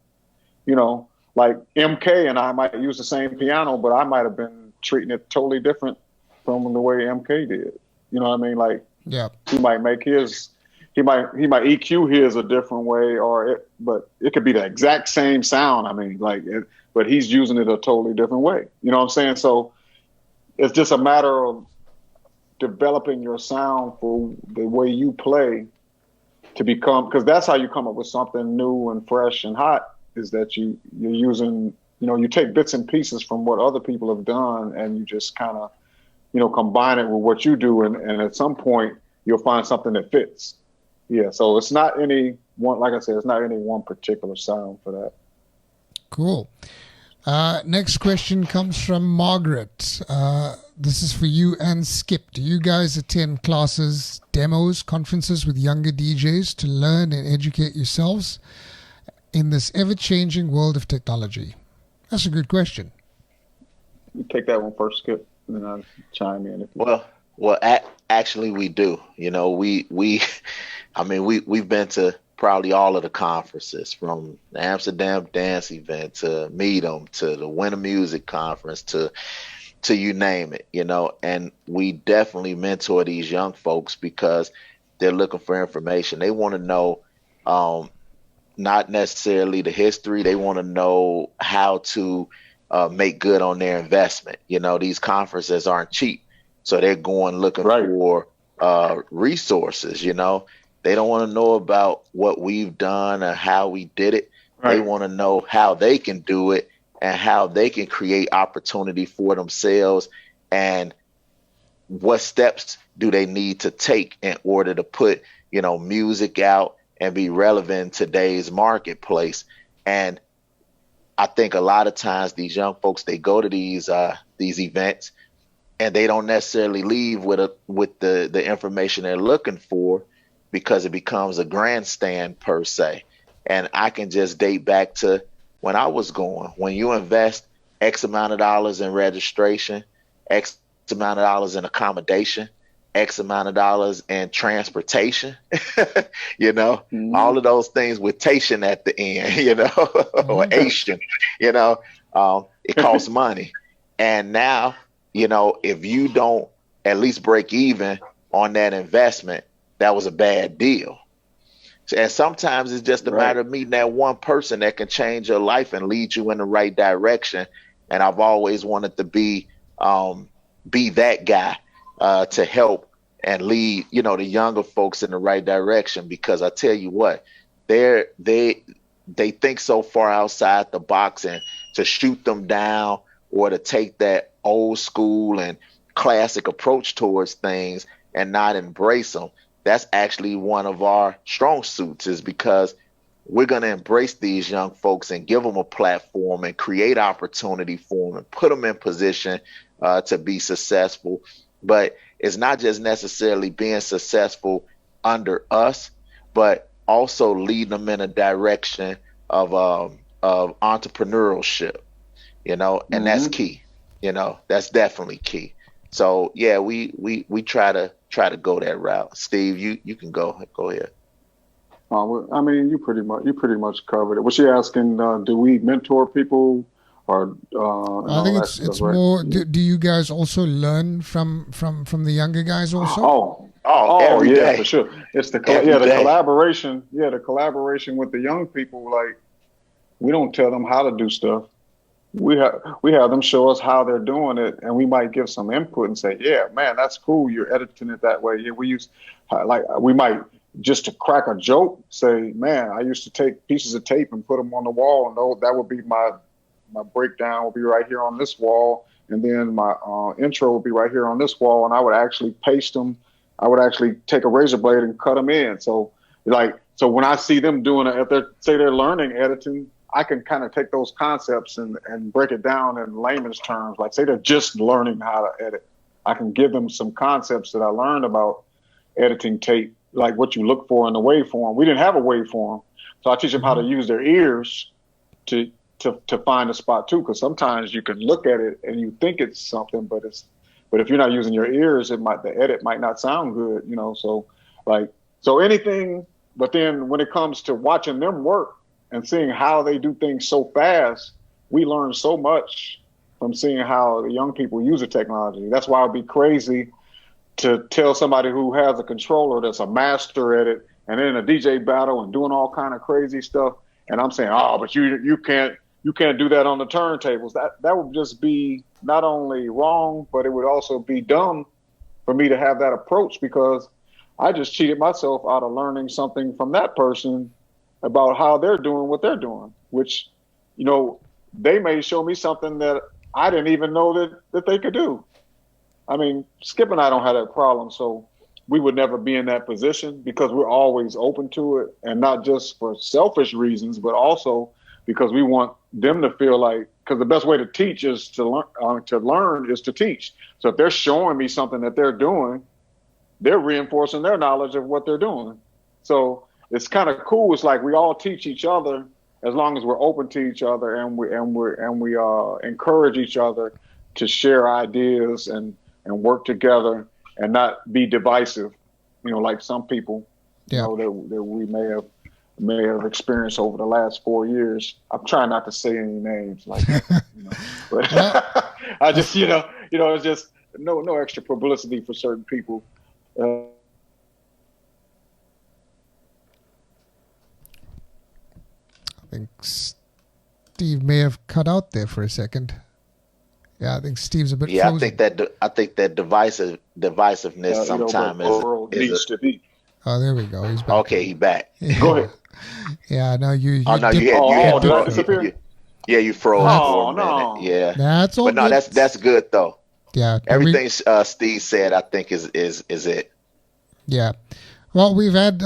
like MK and I might use the same piano, but I might have been treating it totally different from the way MK did. You know what I mean? Like, yeah, he might make he might EQ his a different way, but it could be the exact same sound. I mean, but he's using it a totally different way. You know what I'm saying? So it's just a matter of developing your sound for the way you play to become, because that's how you come up with something new and fresh and hot, is that you're using, you take bits and pieces from what other people have done and you just kind of, combine it with what you do. And at some point you'll find something that fits. Yeah. So it's not any one, like I said, it's not any one particular sound for that. Cool. Next question comes from Margaret. This is for you and Skip. Do you guys attend classes, demos, conferences with younger DJs to learn and educate yourselves in this ever-changing world of technology? That's a good question. You take that one first, Skip, and then I'll chime in. Actually, we do. We've been to probably all of the conferences, from the Amsterdam Dance Event to Meet 'em to the Winter Music Conference to you name it, and we definitely mentor these young folks because they're looking for information. They want to know not necessarily the history. They want to know how to make good on their investment. These conferences aren't cheap, so they're going looking for resources. They don't want to know about what we've done or how we did it. Right. They want to know how they can do it and how they can create opportunity for themselves, and what steps do they need to take in order to put, music out and be relevant in today's marketplace. And I think a lot of times these young folks, they go to these events and they don't necessarily leave with the information they're looking for, because it becomes a grandstand per se. And I can just date back to when I was going. When you invest X amount of dollars in registration, X amount of dollars in accommodation, X amount of dollars in transportation, all of those things with tation at the end, or Asian, it costs money. And now, if you don't at least break even on that investment, that was a bad deal. And sometimes it's just a matter of meeting that one person that can change your life and lead you in the right direction. And I've always wanted to be that guy to help and lead, the younger folks in the right direction. Because I tell you what, they think so far outside the box, and to shoot them down or to take that old school and classic approach towards things and not embrace them. That's actually one of our strong suits, is because we're going to embrace these young folks and give them a platform and create opportunity for them and put them in position to be successful. But it's not just necessarily being successful under us, but also leading them in a direction of entrepreneurship, and that's key. That's definitely key. So yeah, we try to go that route. Steve, you can go ahead. You pretty much covered it. Was she asking, do we mentor people, or? I think it's more. Do you guys also learn from the younger guys also? Every day. For sure. It's the collaboration. Yeah, the collaboration with the young people. Like, we don't tell them how to do stuff. We have them show us how they're doing it, and we might give some input and say, "Yeah, man, that's cool. You're editing it that way." Yeah, we might, just to crack a joke, say, "Man, I used to take pieces of tape and put them on the wall, and that would be my breakdown will be right here on this wall, and then my intro will be right here on this wall, and I would actually paste them. I would actually take a razor blade and cut them in." So So when I see them doing it, if they're learning editing, I can kind of take those concepts and break it down in layman's terms. Like say they're just learning how to edit. I can give them some concepts that I learned about editing tape, like what you look for in the waveform. We didn't have a waveform. So I teach them how to use their ears to find a spot too. Cause sometimes you can look at it and you think it's something, but if you're not using your ears, the edit might not sound good, you know? So anything, but then when it comes to watching them work and seeing how they do things so fast, we learn so much from seeing how the young people use the technology. That's why it'd be crazy to tell somebody who has a controller that's a master at it and then in a DJ battle and doing all kind of crazy stuff. And I'm saying, oh, but you can't do that on the turntables. That would just be not only wrong, but it would also be dumb for me to have that approach, because I just cheated myself out of learning something from that person about how they're doing what they're doing, which, you know, they may show me something that I didn't even know that they could do. I mean, Skip and I don't have that problem, so we would never be in that position because we're always open to it, and not just for selfish reasons, but also because we want them to feel like, because the best way to teach is to learn is to teach. So if they're showing me something that they're doing, they're reinforcing their knowledge of what they're doing. So it's kind of cool. It's like we all teach each other as long as we're open to each other and we encourage each other to share ideas and work together and not be divisive. You know, like some people, you know, that we may have experienced over the last 4 years. I'm trying not to say any names, like that, you know, but I just, you know, it's just no extra publicity for certain people. I think Steve may have cut out there for a second. Yeah, I think Steve's a bit frozen. I think that divisiveness sometimes needs to be. Oh, there we go. He's back. Okay, he's back. Yeah. Go ahead. Yeah, no, you did I disappear? You froze for a minute. Yeah, that's all. But no, good. that's good though. Yeah, everything Steve said, I think is it. Yeah. Well, we've had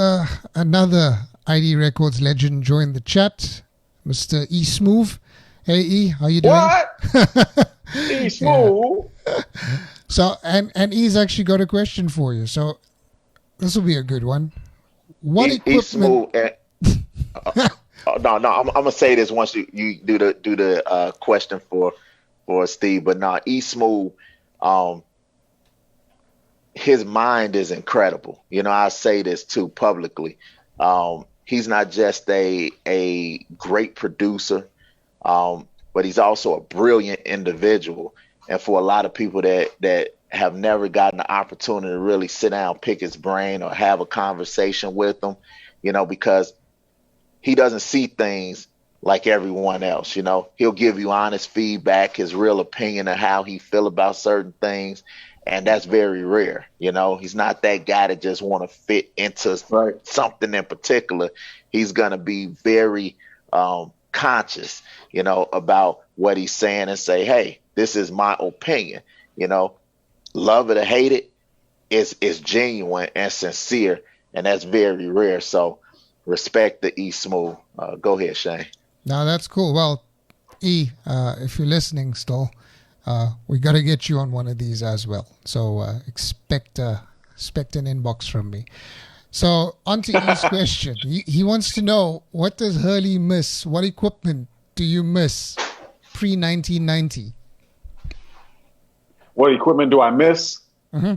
another ID Records legend join the chat, Mr. E Smooth. Hey E, how you doing? What? E Smooth. Yeah. So and E's actually got a question for you. So this will be a good one. What equipment? No, I'm gonna say this once you do the question for Steve, but no, E Smooth, his mind is incredible. You know, I say this too publicly. He's not just a great producer, but he's also a brilliant individual. And for a lot of people that have never gotten the opportunity to really sit down, pick his brain, or have a conversation with him, you know, because he doesn't see things like everyone else. You know, he'll give you honest feedback, his real opinion of how he feel about certain things. And that's very rare. You know, he's not that guy that just want to fit into something in particular. He's going to be very conscious, you know, about what he's saying and say, hey, this is my opinion. You know, love it or hate it, is genuine and sincere. And that's very rare. So respect the E Smooth. Go ahead, Shane. No, that's cool. Well, E, if you're listening still, we got to get you on one of these as well. So expect an inbox from me. So on to E's question. He wants to know, what does Hurley miss? What equipment do you miss pre-1990? What equipment do I miss? Mm-hmm.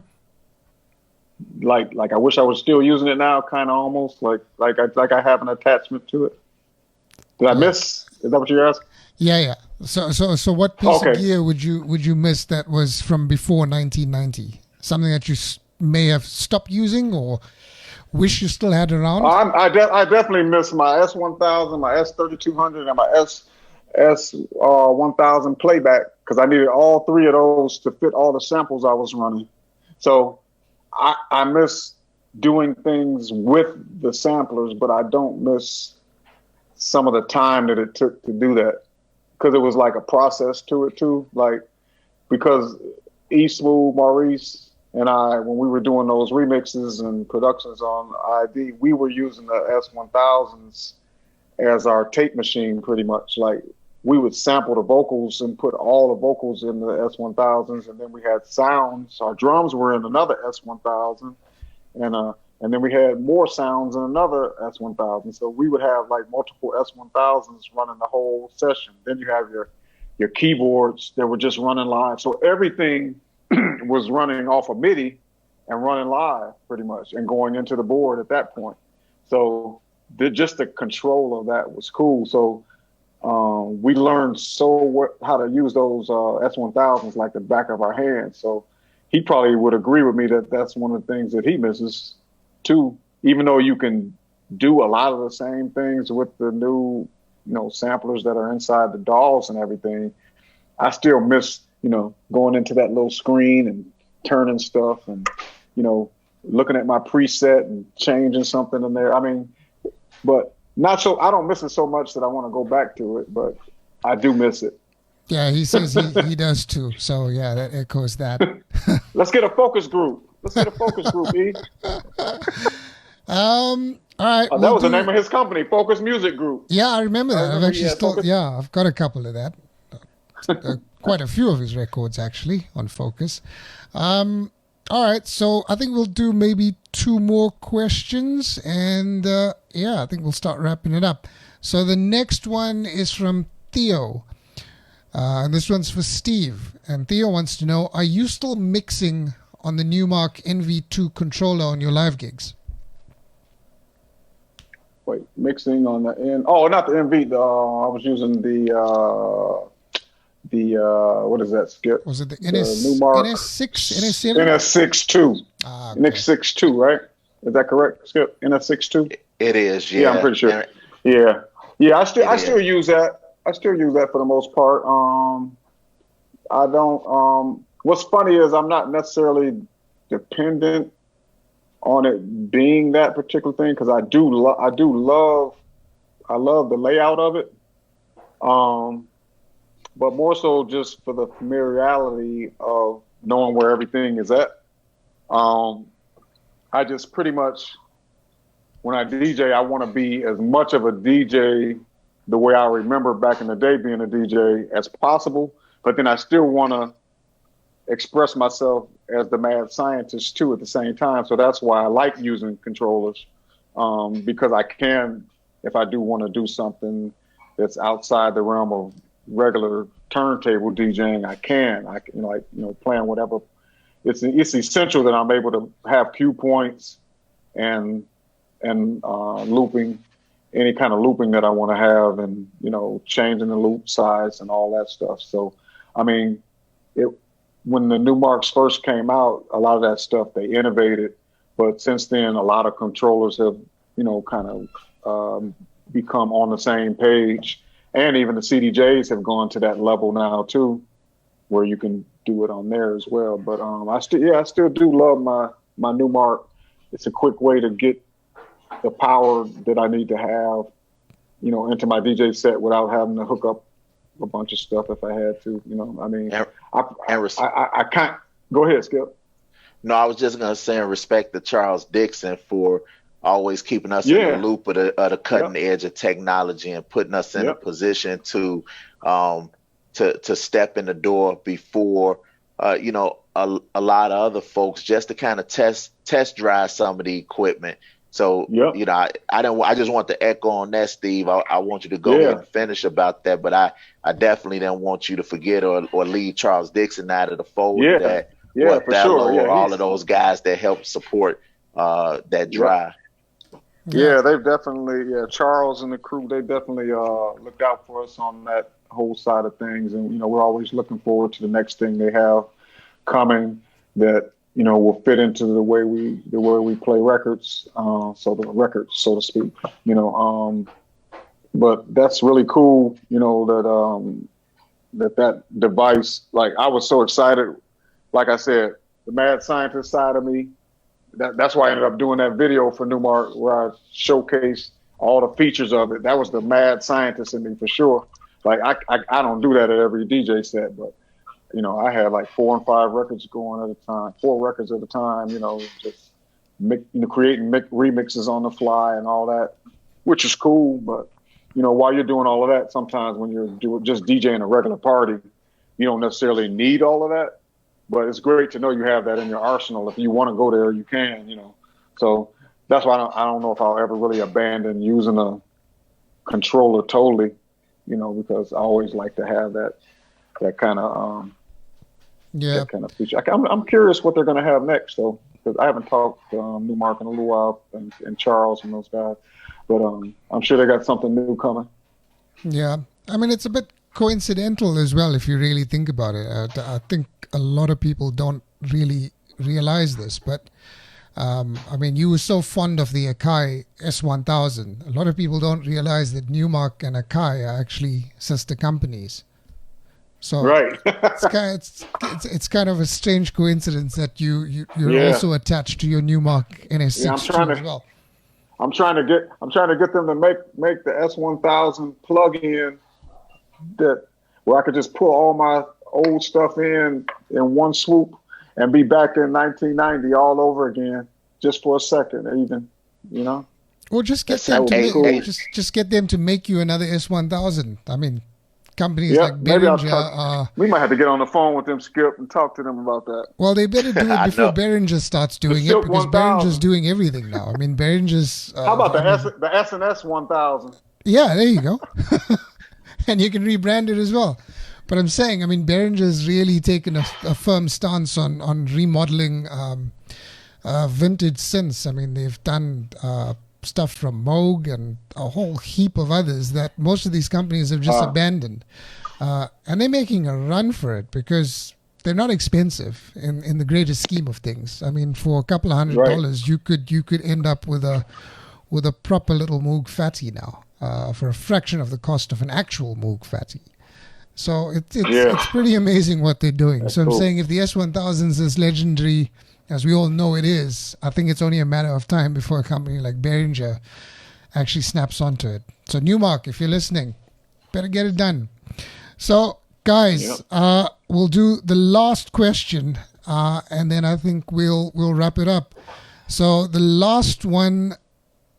Like I wish I was still using it now, kind of almost like I have an attachment to it. Did I miss? Is that what you're asking? Yeah. So what piece of gear would you miss that was from before 1990? Something that you may have stopped using or wish you still had around? I definitely miss my S1000, my S3200, and my S1000 playback, because I needed all three of those to fit all the samples I was running. So I miss doing things with the samplers, but I don't miss some of the time that it took to do that, because it was like a process to it too. Like, because E Smooth, Maurice, and I, when we were doing those remixes and productions on ID, we were using the S1000s as our tape machine pretty much. Like we would sample the vocals and put all the vocals in the S1000s, and then we had sounds. Our drums were in another S1000, and then we had more sounds in another S1000. So we would have like multiple S1000s running the whole session. Then you have your keyboards that were just running live. So everything was running off of MIDI and running live pretty much and going into the board at that point. So just the control of that was cool. So we learned how to use those S1000s like the back of our hands. So he probably would agree with me that that's one of the things that he misses too, even though you can do a lot of the same things with the new, samplers that are inside the DAWs and everything. I still miss, going into that little screen and turning stuff and, looking at my preset and changing something in there. I mean, but not so, I don't miss it so much that I want to go back to it, but I do miss it. Yeah, he says he does too. So yeah, that echoes that. Let's get a focus group. E. All right. That was the name of his company, Focus Music Group. Yeah, I remember that. I've got a couple of that. Quite a few of his records actually on Focus. All right, so I think we'll do maybe 2 more questions, and I think we'll start wrapping it up. So the next one is from Theo, and this one's for Steve. And Theo wants to know: are you still mixing on the Newmark NV2 controller on your live gigs? Wait, mixing on the N? Oh, not the NV. I was using the what is that, Skip? Was it the Newmark NS6, NS7? NS62. Okay. NS62, right? Is that correct, Skip? NS62? It is, yeah. Yeah, I'm pretty sure. Yeah. I still use that. I still use that for the most part. I don't. What's funny is I'm not necessarily dependent on it being that particular thing, because I love the layout of it. But more so just for the familiarity of knowing where everything is at. I just pretty much, when I DJ, I want to be as much of a DJ the way I remember back in the day being a DJ as possible. But then I still want to express myself as the mad scientist too at the same time. So that's why I like using controllers, because I can, if I do want to do something that's outside the realm of regular turntable DJing, I can playing whatever. It's essential that I'm able to have cue points and looping, any kind of looping that I want to have, and changing the loop size and all that stuff. So I mean, when the Newmarks first came out, a lot of that stuff they innovated, but since then a lot of controllers have kind of become on the same page. And even the CDJs have gone to that level now too, where you can do it on there as well. But I still do love my Newmark. It's a quick way to get the power that I need to have, into my DJ set without having to hook up a bunch of stuff if I had to. I mean, I can't. Go ahead, Skip. No, I was just gonna say, in respect to Charles Dixon for always keeping us in the loop of the cutting edge of technology and putting us in a position to step in the door before a lot of other folks, just to kind of test drive some of the equipment. So I just want to echo on that, Steve. I want you to go ahead and finish about that, but I definitely don't want you to forget or leave Charles Dixon out of the fold. All of those guys that help support that drive. Yeah, they've definitely, Charles and the crew, they definitely looked out for us on that whole side of things. And, we're always looking forward to the next thing they have coming that, will fit into the way we play records. So the records, so to speak, but that's really cool, that device, like I was so excited, like I said, the mad scientist side of me, that's why I ended up doing that video for Newmark where I showcased all the features of it. That was the mad scientist in me for sure. Like I don't do that at every DJ set, but I had like 4 and 5 records going at a time, 4 records at a time, just creating remixes on the fly and all that, which is cool. But, while you're doing all of that, sometimes when you're just DJing a regular party, you don't necessarily need all of that. But it's great to know you have that in your arsenal. If you want to go there, you can, So that's why I don't know if I'll ever really abandon using a controller totally, because I always like to have that kind of that kind of feature. I'm curious what they're going to have next, though, because I haven't talked to Newmark in a little while and Charles and those guys, but I'm sure they got something new coming. Yeah, I mean, it's a bit coincidental as well if you really think about it. I think a lot of people don't really realize this, but I mean, you were so fond of the Akai S1000. A lot of people don't realize that Newmark and Akai are actually sister companies. So right. it's kind of a strange coincidence that you're also attached to your Newmark NS6 as well. I'm trying to get them to make the S1000 plug-in where I could just pull all my old stuff in one swoop and be back in 1990 all over again, just for a second, even, Or just get them to just get them to make you another S1000. I mean, companies like Behringer. We might have to get on the phone with them, Skip, and talk to them about that. Well, they better do it before Behringer starts doing it, because Behringer's doing everything now. I mean, Behringer's. How about the S&S 1000? Yeah, there you go. And you can rebrand it as well. But I'm saying, I mean, Behringer's really taken a firm stance on remodeling vintage synths. I mean, they've done stuff from Moog and a whole heap of others that most of these companies have just abandoned. And they're making a run for it because they're not expensive in the greater scheme of things. I mean, for a couple of $100, you could end up with a proper little Moog Fatty now for a fraction of the cost of an actual Moog Fatty. So it's pretty amazing what they're doing. That's I'm saying if the S1000 is as legendary as we all know it is, I think it's only a matter of time before a company like Behringer actually snaps onto it. So Newmark, if you're listening, better get it done. So guys, we'll do the last question, and then I think we'll wrap it up. So the last one,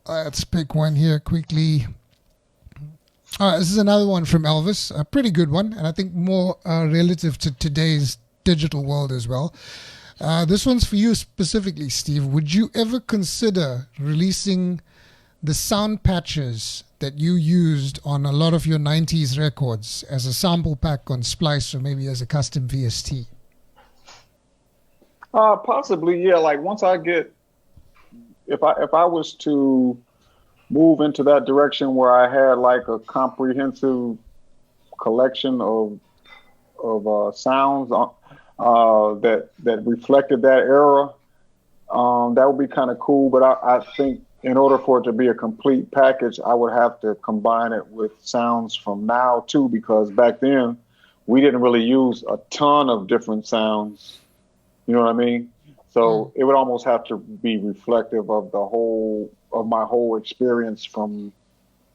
let's pick one here quickly. This is another one from Elvis, a pretty good one, and I think more relative to today's digital world as well. This one's for you specifically, Steve. Would you ever consider releasing the sound patches that you used on a lot of your 90s records as a sample pack on Splice, or maybe as a custom VST? Possibly, yeah. Like once I get, if I was to move into that direction where I had like a comprehensive collection of sounds that reflected that era, that would be kind of cool. But I think in order for it to be a complete package, I would have to combine it with sounds from now too, because back then we didn't really use a ton of different sounds. You know what I mean? So it would almost have to be reflective of my whole experience from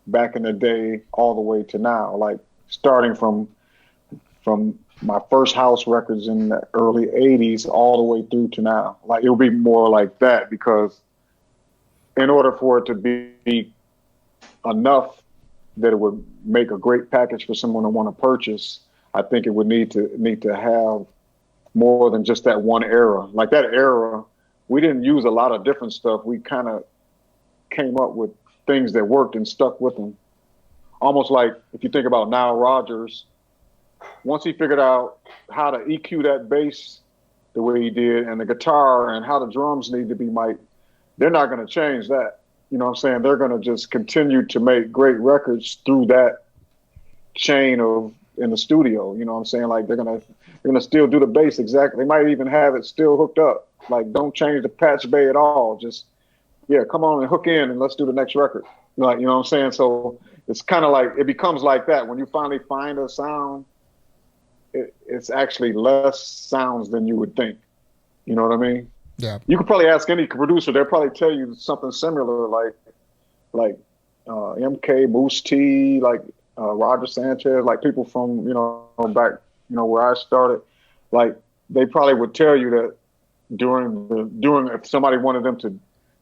back in the day all the way to now, like starting from my first house records in the early 80s all the way through to now. Like it would be more like that, because in order for it to be enough that it would make a great package for someone to want to purchase, I think it would need to have more than just that one era. Like that era, we didn't use a lot of different stuff. We kind of came up with things that worked and stuck with them. Almost like if you think about Nile Rodgers, once he figured out how to EQ that bass the way he did and the guitar and how the drums need to be mic'd, they're not going to change that. You know what I'm saying? They're going to just continue to make great records through that chain of in the studio. You know what I'm saying? Like they're gonna still do the bass exactly. They might even have it still hooked up. Like don't change the patch bay at all. Just come on and hook in and let's do the next record. Like, you know what I'm saying? So it's kind of like it becomes like that when you finally find a sound. It's actually less sounds than you would think. You know what I mean? Yeah. You could probably ask any producer; they'll probably tell you something similar, like MK, Moose T, like Roger Sanchez, like people from back where I started. like they probably would tell you that during if somebody wanted them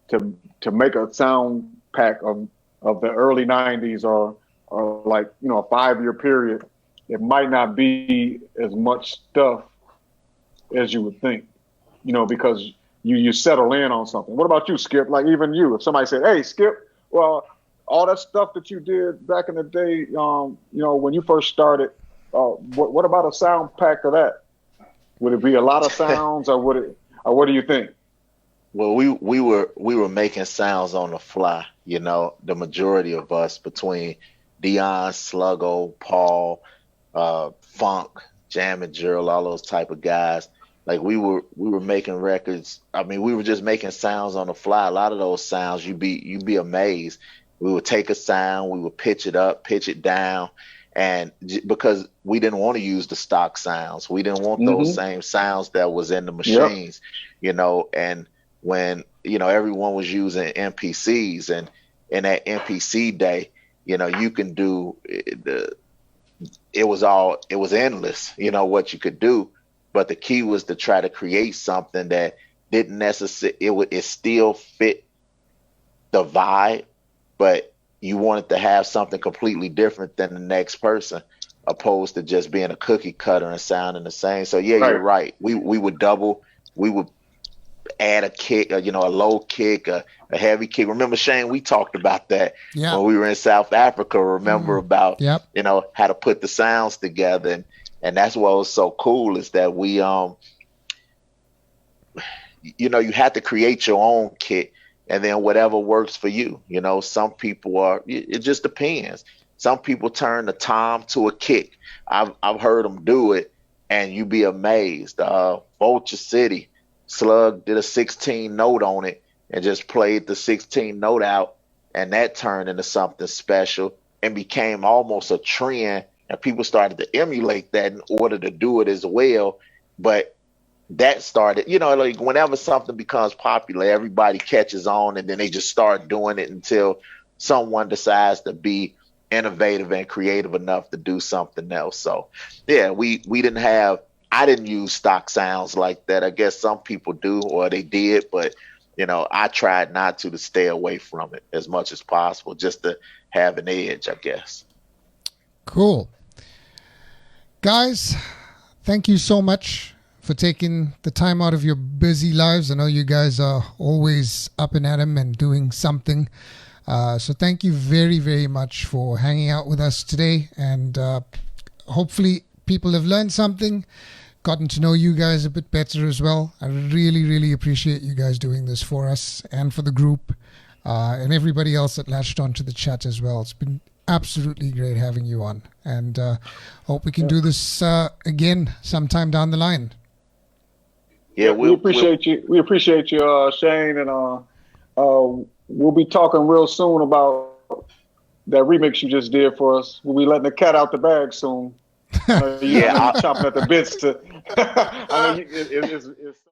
to make a sound pack of the early '90s or like a 5-year period, it might not be as much stuff as you would think, because you settle in on something. What about you, Skip? Like even you, if somebody said, "Hey, Skip, well, all that stuff that you did back in the day, when you first started, what about a sound pack of that? Would it be a lot of sounds, or what do you think?" Well, we were making sounds on the fly. The majority of us, between Dion, Sluggo, Paul, Funk, Jam and Gerald, all those type of guys. Like we were making records. I mean, we were just making sounds on the fly. A lot of those sounds, you'd be amazed. We would take a sound, we would pitch it up, pitch it down, and because we didn't want to use the stock sounds, we didn't want those same sounds that was in the machines, and when everyone was using MPCs, and in that MPC day, you can do it was endless, what you could do. But the key was to try to create something that didn't necessarily, it still fit the vibe, but you wanted to have something completely different than the next person, opposed to just being a cookie cutter and sounding the same. So yeah, You're right. We would add a kick, a low kick, a heavy kick. Remember, Shane, we talked about that when we were in South Africa. Remember about how to put the sounds together, and that's what was so cool, is that we you have to create your own kit, and then whatever works for you. Some people it just depends. Some people turn the tom to a kick. I've heard them do it, and you'd be amazed. Vulture City, Slug did a 16 note on it and just played the 16 note out, and that turned into something special and became almost a trend, and people started to emulate that in order to do it as well. But that started, like whenever something becomes popular, everybody catches on, and then they just start doing it until someone decides to be innovative and creative enough to do something else. So yeah, I didn't use stock sounds like that. I guess some people do, or they did, but I tried not to stay away from it as much as possible, just to have an edge, I guess. Cool. Guys, thank you so much for taking the time out of your busy lives. I know you guys are always up and at 'em and doing something. So thank you very, very much for hanging out with us today. And hopefully people have learned something, gotten to know you guys a bit better as well. I really, really appreciate you guys doing this for us and for the group, and everybody else that latched onto the chat as well. It's been absolutely great having you on, and hope we can do this again sometime down the line. Yeah, we appreciate you. We appreciate you, Shane, and we'll be talking real soon about that remix you just did for us. We'll be letting the cat out the bag soon. I'm chopping at the bits to. I mean, it's